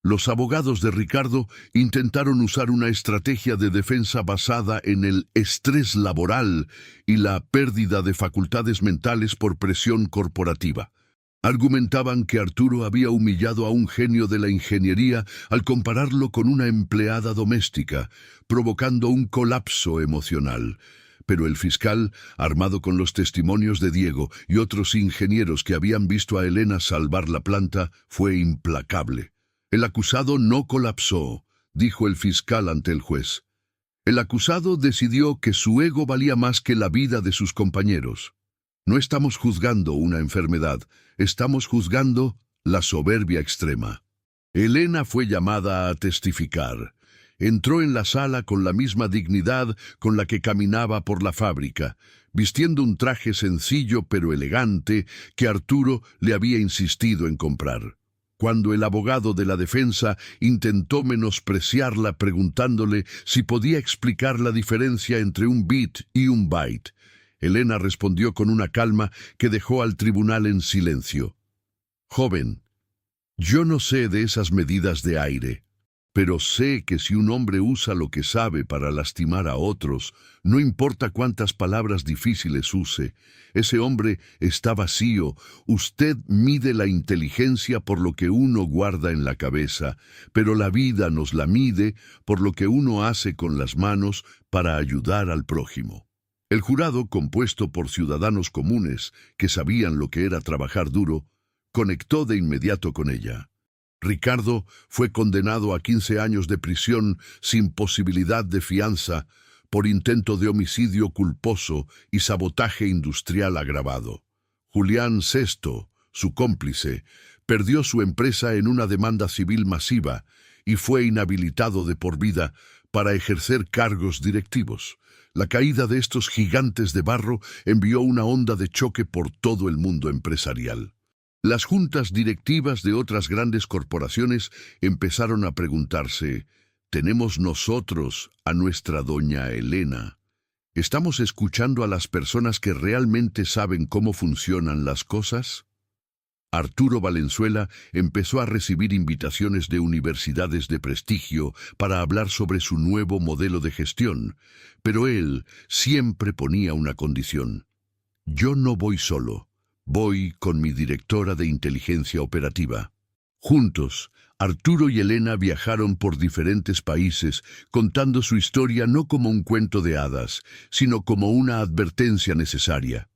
Los abogados de Ricardo intentaron usar una estrategia de defensa basada en el estrés laboral y la pérdida de facultades mentales por presión corporativa. Argumentaban que Arturo había humillado a un genio de la ingeniería al compararlo con una empleada doméstica, provocando un colapso emocional. Pero el fiscal, armado con los testimonios de Diego y otros ingenieros que habían visto a Elena salvar la planta, fue implacable. «El acusado no colapsó», dijo el fiscal ante el juez. «El acusado decidió que su ego valía más que la vida de sus compañeros. No estamos juzgando una enfermedad, estamos juzgando la soberbia extrema». Elena fue llamada a testificar. Entró en la sala con la misma dignidad con la que caminaba por la fábrica, vistiendo un traje sencillo pero elegante que Arturo le había insistido en comprar. Cuando el abogado de la defensa intentó menospreciarla preguntándole si podía explicar la diferencia entre un bit y un byte, Elena respondió con una calma que dejó al tribunal en silencio. «Joven, yo no sé de esas medidas de aire, pero sé que si un hombre usa lo que sabe para lastimar a otros, no importa cuántas palabras difíciles use, ese hombre está vacío. Usted mide la inteligencia por lo que uno guarda en la cabeza, pero la vida nos la mide por lo que uno hace con las manos para ayudar al prójimo». El jurado, compuesto por ciudadanos comunes que sabían lo que era trabajar duro, conectó de inmediato con ella. Ricardo fue condenado a 15 años de prisión sin posibilidad de fianza por intento de homicidio culposo y sabotaje industrial agravado. Julián Sesto, su cómplice, perdió su empresa en una demanda civil masiva y fue inhabilitado de por vida para ejercer cargos directivos. La caída de estos gigantes de barro envió una onda de choque por todo el mundo empresarial. Las juntas directivas de otras grandes corporaciones empezaron a preguntarse: ¿tenemos nosotros a nuestra doña Elena? ¿Estamos escuchando a las personas que realmente saben cómo funcionan las cosas? Arturo Valenzuela empezó a recibir invitaciones de universidades de prestigio para hablar sobre su nuevo modelo de gestión, pero él siempre ponía una condición: yo no voy solo, voy con mi directora de inteligencia operativa. Juntos, Arturo y Elena viajaron por diferentes países, contando su historia no como un cuento de hadas, sino como una advertencia necesaria.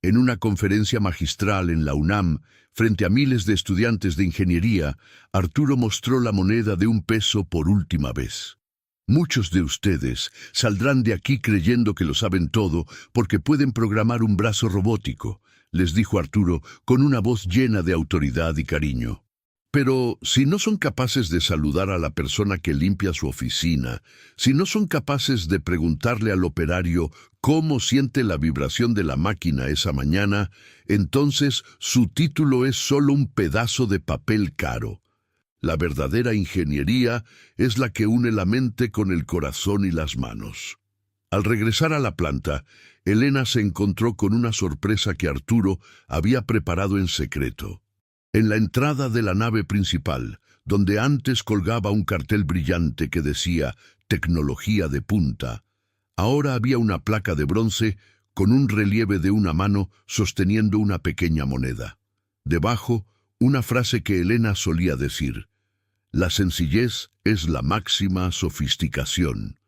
En una conferencia magistral en la UNAM, frente a miles de estudiantes de ingeniería, Arturo mostró la moneda de un peso por última vez. Muchos de ustedes saldrán de aquí creyendo que lo saben todo porque pueden programar un brazo robótico, les dijo Arturo con una voz llena de autoridad y cariño. Pero si no son capaces de saludar a la persona que limpia su oficina, si no son capaces de preguntarle al operario cómo siente la vibración de la máquina esa mañana, entonces su título es solo un pedazo de papel caro. La verdadera ingeniería es la que une la mente con el corazón y las manos. Al regresar a la planta, Elena se encontró con una sorpresa que Arturo había preparado en secreto. En la entrada de la nave principal, donde antes colgaba un cartel brillante que decía «Tecnología de punta», ahora había una placa de bronce con un relieve de una mano sosteniendo una pequeña moneda. Debajo, una frase que Elena solía decir: «La sencillez es la máxima sofisticación».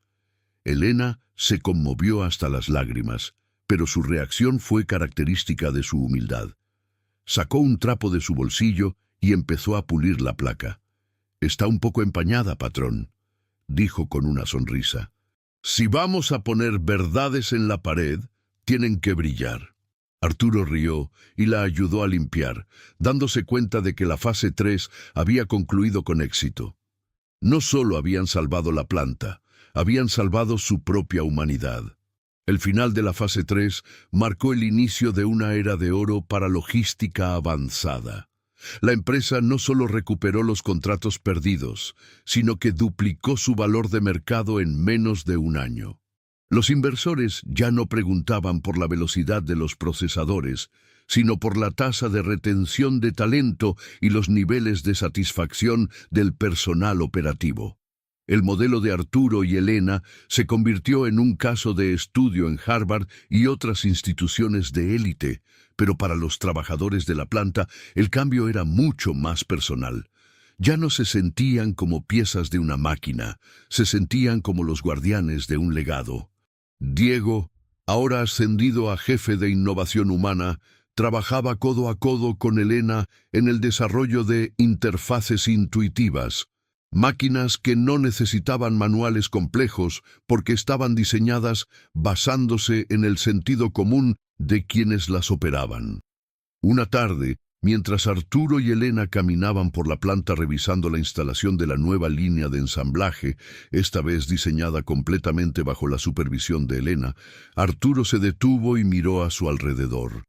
Elena se conmovió hasta las lágrimas, pero su reacción fue característica de su humildad. Sacó un trapo de su bolsillo y empezó a pulir la placa. «Está un poco empañada, patrón», dijo con una sonrisa. «Si vamos a poner verdades en la pared, tienen que brillar». Arturo rió y la ayudó a limpiar, dándose cuenta de que la fase 3 había concluido con éxito. No solo habían salvado la planta, habían salvado su propia humanidad. El final de la fase 3 marcó el inicio de una era de oro para logística avanzada. La empresa no solo recuperó los contratos perdidos, sino que duplicó su valor de mercado en menos de un año. Los inversores ya no preguntaban por la velocidad de los procesadores, sino por la tasa de retención de talento y los niveles de satisfacción del personal operativo. El modelo de Arturo y Elena se convirtió en un caso de estudio en Harvard y otras instituciones de élite, pero para los trabajadores de la planta el cambio era mucho más personal. Ya no se sentían como piezas de una máquina, se sentían como los guardianes de un legado. Diego, ahora ascendido a jefe de innovación humana, trabajaba codo a codo con Elena en el desarrollo de interfaces intuitivas, máquinas que no necesitaban manuales complejos porque estaban diseñadas basándose en el sentido común de quienes las operaban. Una tarde, mientras Arturo y Elena caminaban por la planta revisando la instalación de la nueva línea de ensamblaje, esta vez diseñada completamente bajo la supervisión de Elena, Arturo se detuvo y miró a su alrededor.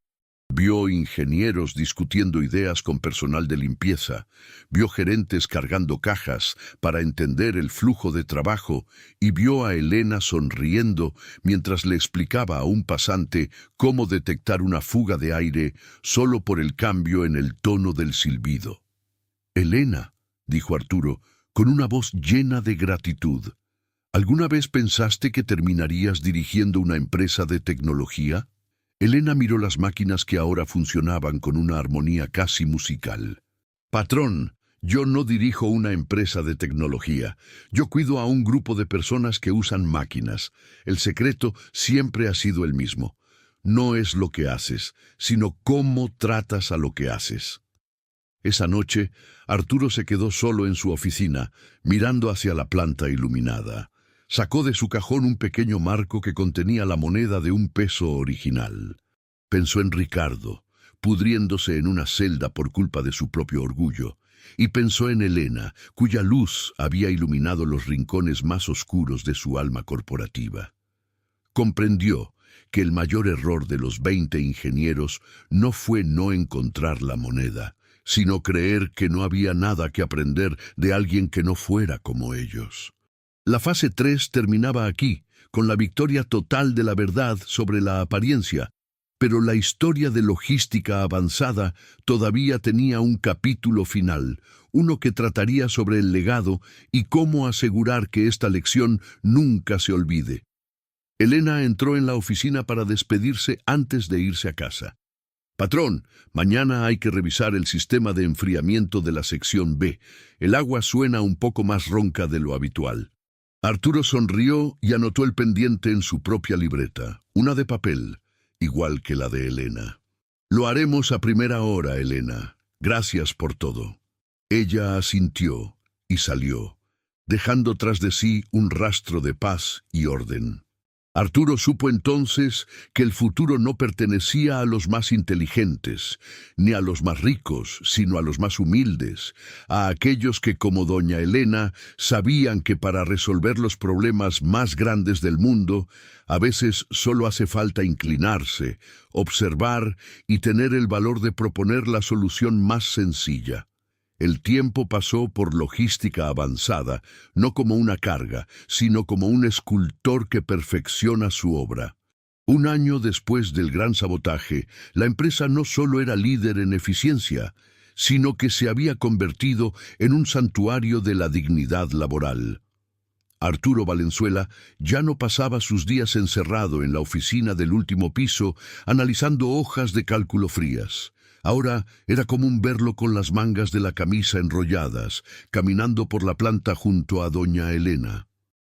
Vio ingenieros discutiendo ideas con personal de limpieza, vio gerentes cargando cajas para entender el flujo de trabajo y vio a Elena sonriendo mientras le explicaba a un pasante cómo detectar una fuga de aire solo por el cambio en el tono del silbido. «Elena», dijo Arturo, con una voz llena de gratitud, «¿alguna vez pensaste que terminarías dirigiendo una empresa de tecnología?» Elena miró las máquinas que ahora funcionaban con una armonía casi musical. «Patrón, yo no dirijo una empresa de tecnología. Yo cuido a un grupo de personas que usan máquinas. El secreto siempre ha sido el mismo. No es lo que haces, sino cómo tratas a lo que haces». Esa noche, Arturo se quedó solo en su oficina, mirando hacia la planta iluminada. Sacó de su cajón un pequeño marco que contenía la moneda de un peso original. Pensó en Ricardo, pudriéndose en una celda por culpa de su propio orgullo, y pensó en Elena, cuya luz había iluminado los rincones más oscuros de su alma corporativa. comprendió que el mayor error de los 20 ingenieros no fue no encontrar la moneda, sino creer que no había nada que aprender de alguien que no fuera como ellos. La fase 3 terminaba aquí, con la victoria total de la verdad sobre la apariencia, pero la historia de logística avanzada todavía tenía un capítulo final, uno que trataría sobre el legado y cómo asegurar que esta lección nunca se olvide. Elena entró en la oficina para despedirse antes de irse a casa. «Patrón, mañana hay que revisar el sistema de enfriamiento de la sección B. El agua suena un poco más ronca de lo habitual». Arturo sonrió y anotó el pendiente en su propia libreta, una de papel, igual que la de Elena. «Lo haremos a primera hora, Elena. Gracias por todo». Ella asintió y salió, dejando tras de sí un rastro de paz y orden. Arturo supo entonces que el futuro no pertenecía a los más inteligentes, ni a los más ricos, sino a los más humildes, a aquellos que, como doña Elena, sabían que para resolver los problemas más grandes del mundo, a veces solo hace falta inclinarse, observar y tener el valor de proponer la solución más sencilla. El tiempo pasó por logística avanzada, no como una carga, sino como un escultor que perfecciona su obra. Un año después del gran sabotaje, la empresa no solo era líder en eficiencia, sino que se había convertido en un santuario de la dignidad laboral. Arturo Valenzuela ya no pasaba sus días encerrado en la oficina del último piso, analizando hojas de cálculo frías. Ahora era común verlo con las mangas de la camisa enrolladas, caminando por la planta junto a doña Elena.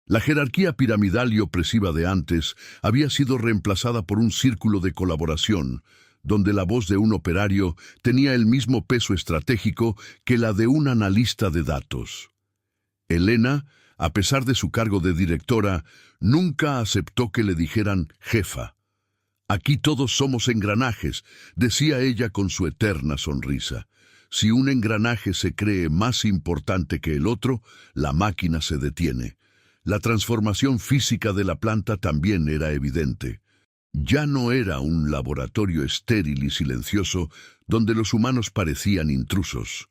La jerarquía piramidal y opresiva de antes había sido reemplazada por un círculo de colaboración, donde la voz de un operario tenía el mismo peso estratégico que la de un analista de datos. Elena, a pesar de su cargo de directora, nunca aceptó que le dijeran jefa. «Aquí todos somos engranajes», decía ella con su eterna sonrisa. Si un engranaje se cree más importante que el otro, la máquina se detiene. La transformación física de la planta también era evidente. Ya no era un laboratorio estéril y silencioso donde los humanos parecían intrusos.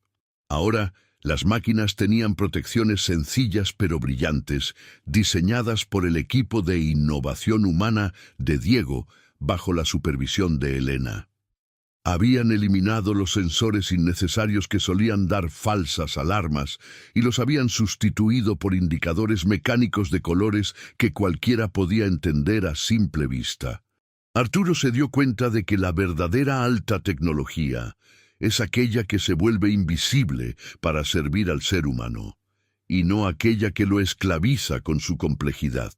Ahora, las máquinas tenían protecciones sencillas pero brillantes, diseñadas por el equipo de innovación humana de Diego, bajo la supervisión de Elena. Habían eliminado los sensores innecesarios que solían dar falsas alarmas y los habían sustituido por indicadores mecánicos de colores que cualquiera podía entender a simple vista. Arturo se dio cuenta de que la verdadera alta tecnología es aquella que se vuelve invisible para servir al ser humano, y no aquella que lo esclaviza con su complejidad.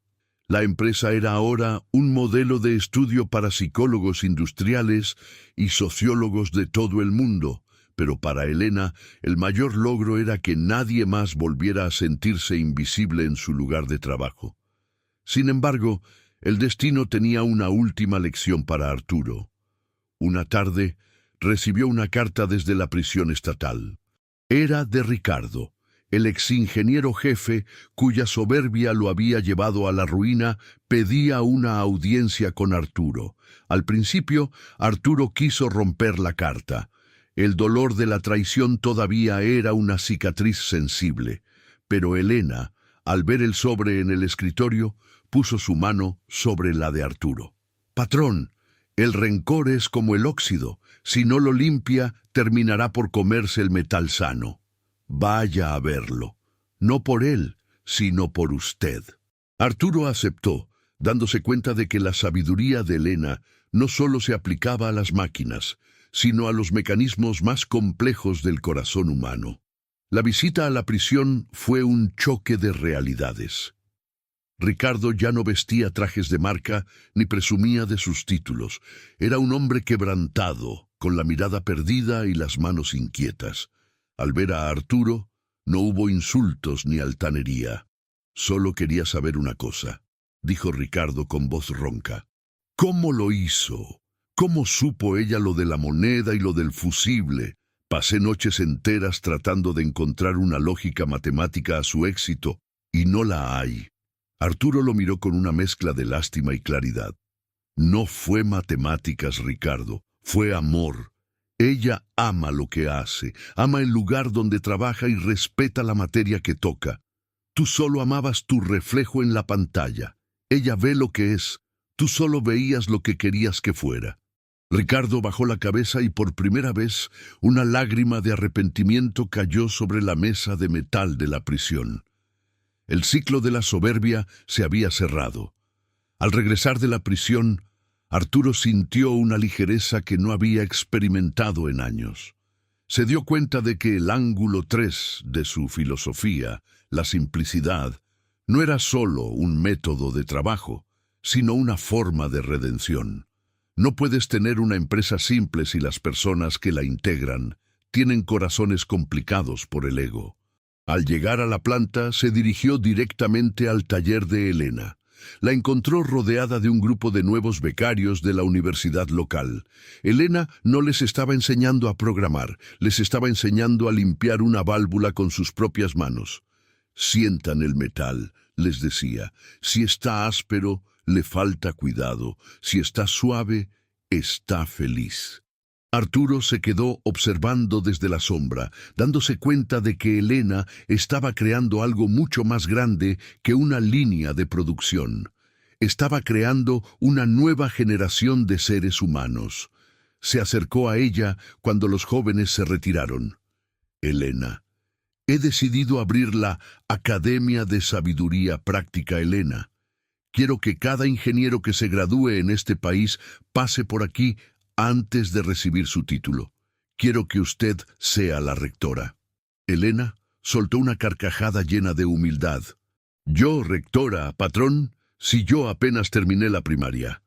La empresa era ahora un modelo de estudio para psicólogos industriales y sociólogos de todo el mundo, pero para Elena el mayor logro era que nadie más volviera a sentirse invisible en su lugar de trabajo. Sin embargo, el destino tenía una última lección para Arturo. Una tarde, recibió una carta desde la prisión estatal. Era de Ricardo, el exingeniero jefe, cuya soberbia lo había llevado a la ruina, pedía una audiencia con Arturo. Al principio, Arturo quiso romper la carta. El dolor de la traición todavía era una cicatriz sensible, pero Elena, al ver el sobre en el escritorio, puso su mano sobre la de Arturo. «Patrón, el rencor es como el óxido. Si no lo limpia, terminará por comerse el metal sano. Vaya a verlo. No por él, sino por usted». Arturo aceptó, dándose cuenta de que la sabiduría de Elena no solo se aplicaba a las máquinas, sino a los mecanismos más complejos del corazón humano. La visita a la prisión fue un choque de realidades. Ricardo ya no vestía trajes de marca ni presumía de sus títulos. Era un hombre quebrantado, con la mirada perdida y las manos inquietas. Al ver a Arturo, no hubo insultos ni altanería. «Solo quería saber una cosa», dijo Ricardo con voz ronca. «¿Cómo lo hizo? ¿Cómo supo ella lo de la moneda y lo del fusible? Pasé noches enteras tratando de encontrar una lógica matemática a su éxito, y no la hay». Arturo lo miró con una mezcla de lástima y claridad. No fue matemáticas, Ricardo, fue amor. Ella ama lo que hace, ama el lugar donde trabaja y respeta la materia que toca. Tú solo amabas tu reflejo en la pantalla. Ella ve lo que es, tú solo veías lo que querías que fuera. Ricardo bajó la cabeza y por primera vez una lágrima de arrepentimiento cayó sobre la mesa de metal de la prisión. El ciclo de la soberbia se había cerrado. Al regresar de la prisión, Arturo sintió una ligereza que no había experimentado en años. Se dio cuenta de que el ángulo 3 de su filosofía, la simplicidad, no era solo un método de trabajo, sino una forma de redención. No puedes tener una empresa simple si las personas que la integran tienen corazones complicados por el ego. Al llegar a la planta, se dirigió directamente al taller de Elena. La encontró rodeada de un grupo de nuevos becarios de la universidad local. Elena no les estaba enseñando a programar, les estaba enseñando a limpiar una válvula con sus propias manos. Sientan el metal, les decía. Si está áspero, le falta cuidado. Si está suave, está feliz. Arturo se quedó observando desde la sombra, dándose cuenta de que Elena estaba creando algo mucho más grande que una línea de producción. Estaba creando una nueva generación de seres humanos. Se acercó a ella cuando los jóvenes se retiraron. Elena. He decidido abrir la Academia de Sabiduría Práctica Elena. Quiero que cada ingeniero que se gradúe en este país pase por aquí antes de recibir su título. Quiero que usted sea la rectora. Elena soltó una carcajada llena de humildad. Yo, rectora, patrón, si yo apenas terminé la primaria.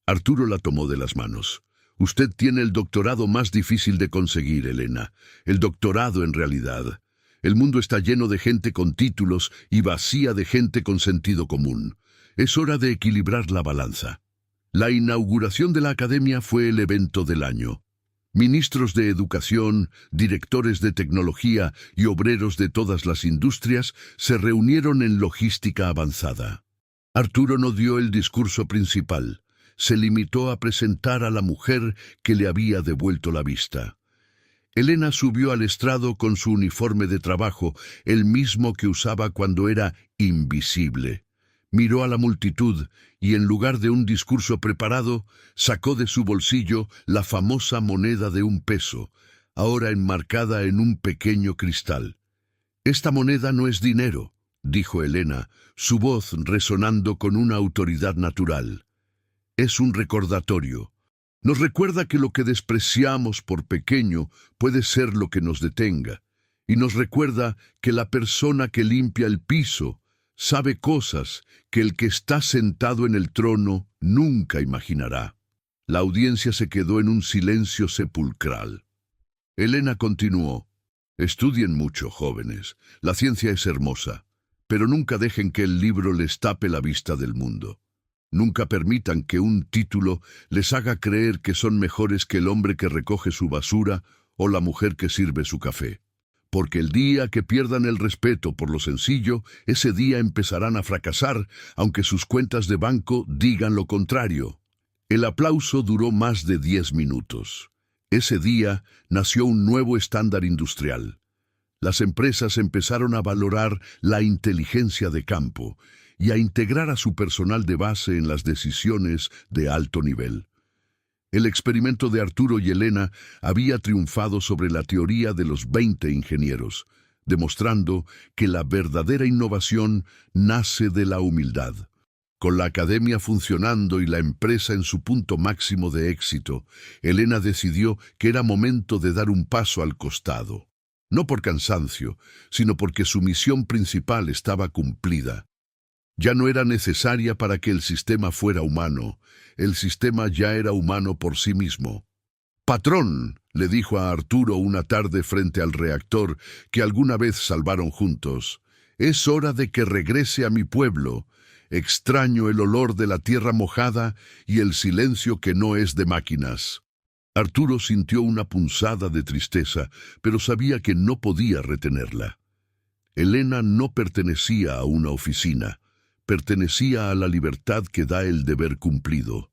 Arturo la tomó de las manos. Usted tiene el doctorado más difícil de conseguir, Elena. El doctorado en realidad. El mundo está lleno de gente con títulos y vacía de gente con sentido común. Es hora de equilibrar la balanza. La inauguración de la academia fue el evento del año. Ministros de educación, directores de tecnología y obreros de todas las industrias se reunieron en logística avanzada. Arturo no dio el discurso principal. Se limitó a presentar a la mujer que le había devuelto la vista. Elena subió al estrado con su uniforme de trabajo, el mismo que usaba cuando era invisible. Miró a la multitud y en lugar de un discurso preparado, sacó de su bolsillo la famosa moneda de $1, ahora enmarcada en un pequeño cristal. «Esta moneda no es dinero», dijo Elena, su voz resonando con una autoridad natural. «Es un recordatorio. Nos recuerda que lo que despreciamos por pequeño puede ser lo que nos detenga, y nos recuerda que la persona que limpia el piso sabe cosas que el que está sentado en el trono nunca imaginará». La audiencia se quedó en un silencio sepulcral. Elena continuó. «Estudien mucho, jóvenes. La ciencia es hermosa, pero nunca dejen que el libro les tape la vista del mundo. Nunca permitan que un título les haga creer que son mejores que el hombre que recoge su basura o la mujer que sirve su café. Porque el día que pierdan el respeto por lo sencillo, ese día empezarán a fracasar, aunque sus cuentas de banco digan lo contrario». El aplauso duró más de 10 minutos. Ese día nació un nuevo estándar industrial. Las empresas empezaron a valorar la inteligencia de campo y a integrar a su personal de base en las decisiones de alto nivel. El experimento de Arturo y Elena había triunfado sobre la teoría de los 20 ingenieros, demostrando que la verdadera innovación nace de la humildad. Con la academia funcionando y la empresa en su punto máximo de éxito, Elena decidió que era momento de dar un paso al costado. No por cansancio, sino porque su misión principal estaba cumplida. Ya no era necesaria para que el sistema fuera humano. El sistema ya era humano por sí mismo. «Patrón», le dijo a Arturo una tarde frente al reactor que alguna vez salvaron juntos, «es hora de que regrese a mi pueblo. Extraño el olor de la tierra mojada y el silencio que no es de máquinas». Arturo sintió una punzada de tristeza, pero sabía que no podía retenerla. Elena no pertenecía a una oficina, pertenecía a la libertad que da el deber cumplido.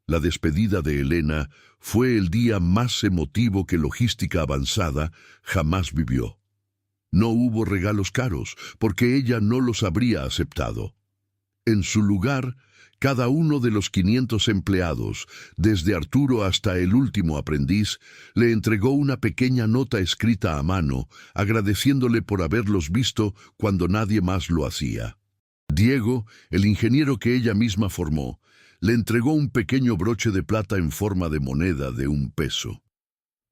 La despedida de Elena fue el día más emotivo que Logística Avanzada jamás vivió. No hubo regalos caros, porque ella no los habría aceptado. En su lugar, cada uno de los 500 empleados, desde Arturo hasta el último aprendiz, le entregó una pequeña nota escrita a mano, agradeciéndole por haberlos visto cuando nadie más lo hacía. Diego, el ingeniero que ella misma formó, le entregó un pequeño broche de plata en forma de moneda de 1 peso.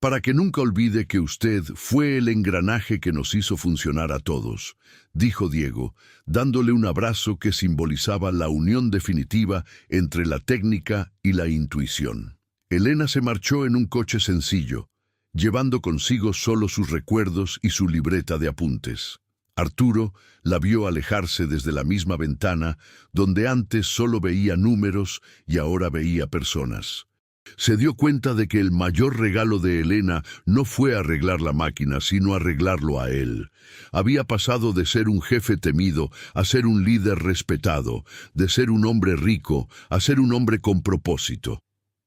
Para que nunca olvide que usted fue el engranaje que nos hizo funcionar a todos, dijo Diego, dándole un abrazo que simbolizaba la unión definitiva entre la técnica y la intuición. Elena se marchó en un coche sencillo, llevando consigo solo sus recuerdos y su libreta de apuntes. Arturo la vio alejarse desde la misma ventana, donde antes solo veía números y ahora veía personas. Se dio cuenta de que el mayor regalo de Elena no fue arreglar la máquina, sino arreglarlo a él. Había pasado de ser un jefe temido a ser un líder respetado, de ser un hombre rico a ser un hombre con propósito.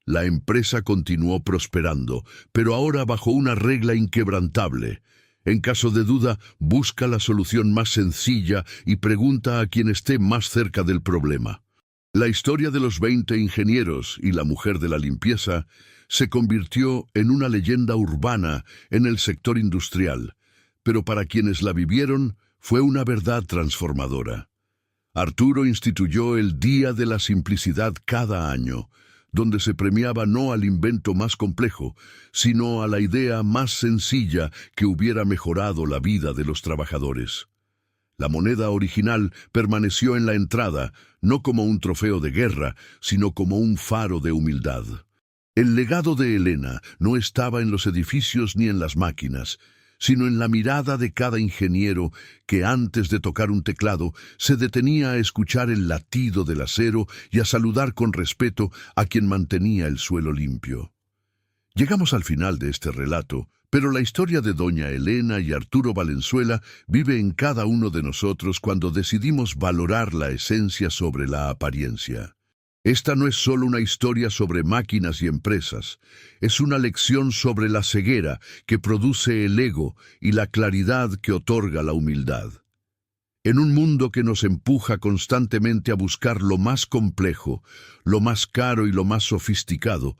La empresa continuó prosperando, pero ahora bajo una regla inquebrantable. En caso de duda, busca la solución más sencilla y pregunta a quien esté más cerca del problema. La historia de los 20 ingenieros y la mujer de la limpieza se convirtió en una leyenda urbana en el sector industrial, pero para quienes la vivieron fue una verdad transformadora. Arturo instituyó el Día de la Simplicidad cada año, donde se premiaba no al invento más complejo, sino a la idea más sencilla que hubiera mejorado la vida de los trabajadores. La moneda original permaneció en la entrada, no como un trofeo de guerra, sino como un faro de humildad. El legado de Elena no estaba en los edificios ni en las máquinas, sino en la mirada de cada ingeniero que antes de tocar un teclado se detenía a escuchar el latido del acero y a saludar con respeto a quien mantenía el suelo limpio. Llegamos al final de este relato, pero la historia de doña Elena y Arturo Valenzuela vive en cada uno de nosotros cuando decidimos valorar la esencia sobre la apariencia. Esta no es solo una historia sobre máquinas y empresas, es una lección sobre la ceguera que produce el ego y la claridad que otorga la humildad. En un mundo que nos empuja constantemente a buscar lo más complejo, lo más caro y lo más sofisticado,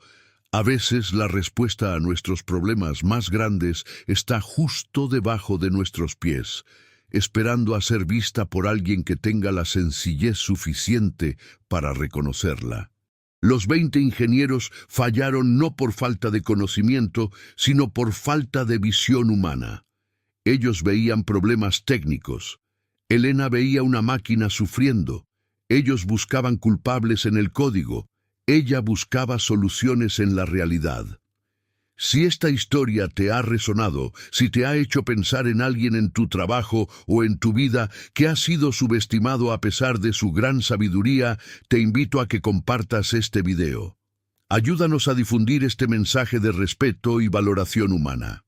a veces la respuesta a nuestros problemas más grandes está justo debajo de nuestros pies, esperando a ser vista por alguien que tenga la sencillez suficiente para reconocerla. Los 20 ingenieros fallaron no por falta de conocimiento, sino por falta de visión humana. Ellos veían problemas técnicos. Elena veía una máquina sufriendo. Ellos buscaban culpables en el código. Ella buscaba soluciones en la realidad. Si esta historia te ha resonado, si te ha hecho pensar en alguien en tu trabajo o en tu vida que ha sido subestimado a pesar de su gran sabiduría, te invito a que compartas este video. Ayúdanos a difundir este mensaje de respeto y valoración humana.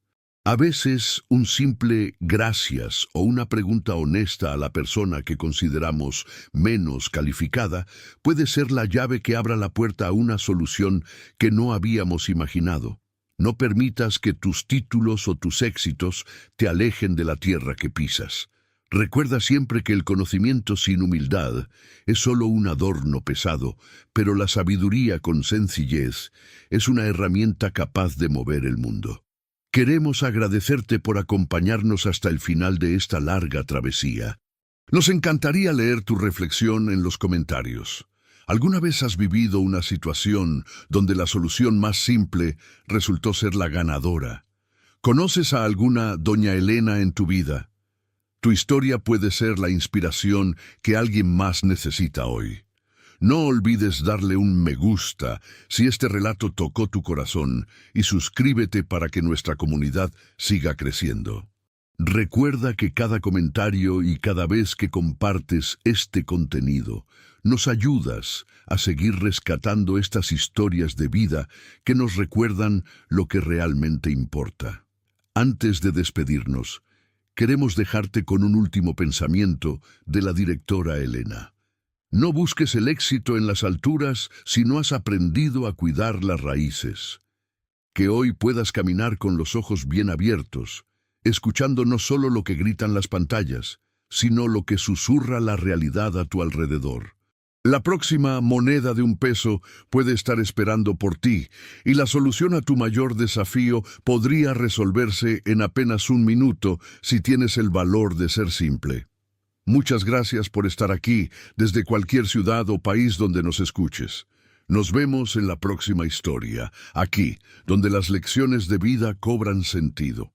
A veces, un simple gracias o una pregunta honesta a la persona que consideramos menos calificada puede ser la llave que abra la puerta a una solución que no habíamos imaginado. No permitas que tus títulos o tus éxitos te alejen de la tierra que pisas. Recuerda siempre que el conocimiento sin humildad es solo un adorno pesado, pero la sabiduría con sencillez es una herramienta capaz de mover el mundo. Queremos agradecerte por acompañarnos hasta el final de esta larga travesía. Nos encantaría leer tu reflexión en los comentarios. ¿Alguna vez has vivido una situación donde la solución más simple resultó ser la ganadora? ¿Conoces a alguna doña Elena en tu vida? Tu historia puede ser la inspiración que alguien más necesita hoy. No olvides darle un me gusta si este relato tocó tu corazón y suscríbete para que nuestra comunidad siga creciendo. Recuerda que cada comentario y cada vez que compartes este contenido, nos ayudas a seguir rescatando estas historias de vida que nos recuerdan lo que realmente importa. Antes de despedirnos, queremos dejarte con un último pensamiento de la directora Elena. No busques el éxito en las alturas si no has aprendido a cuidar las raíces. Que hoy puedas caminar con los ojos bien abiertos, escuchando no solo lo que gritan las pantallas, sino lo que susurra la realidad a tu alrededor. La próxima moneda de 1 peso puede estar esperando por ti, y la solución a tu mayor desafío podría resolverse en apenas 1 minuto si tienes el valor de ser simple. Muchas gracias por estar aquí, desde cualquier ciudad o país donde nos escuches. Nos vemos en la próxima historia, aquí, donde las lecciones de vida cobran sentido.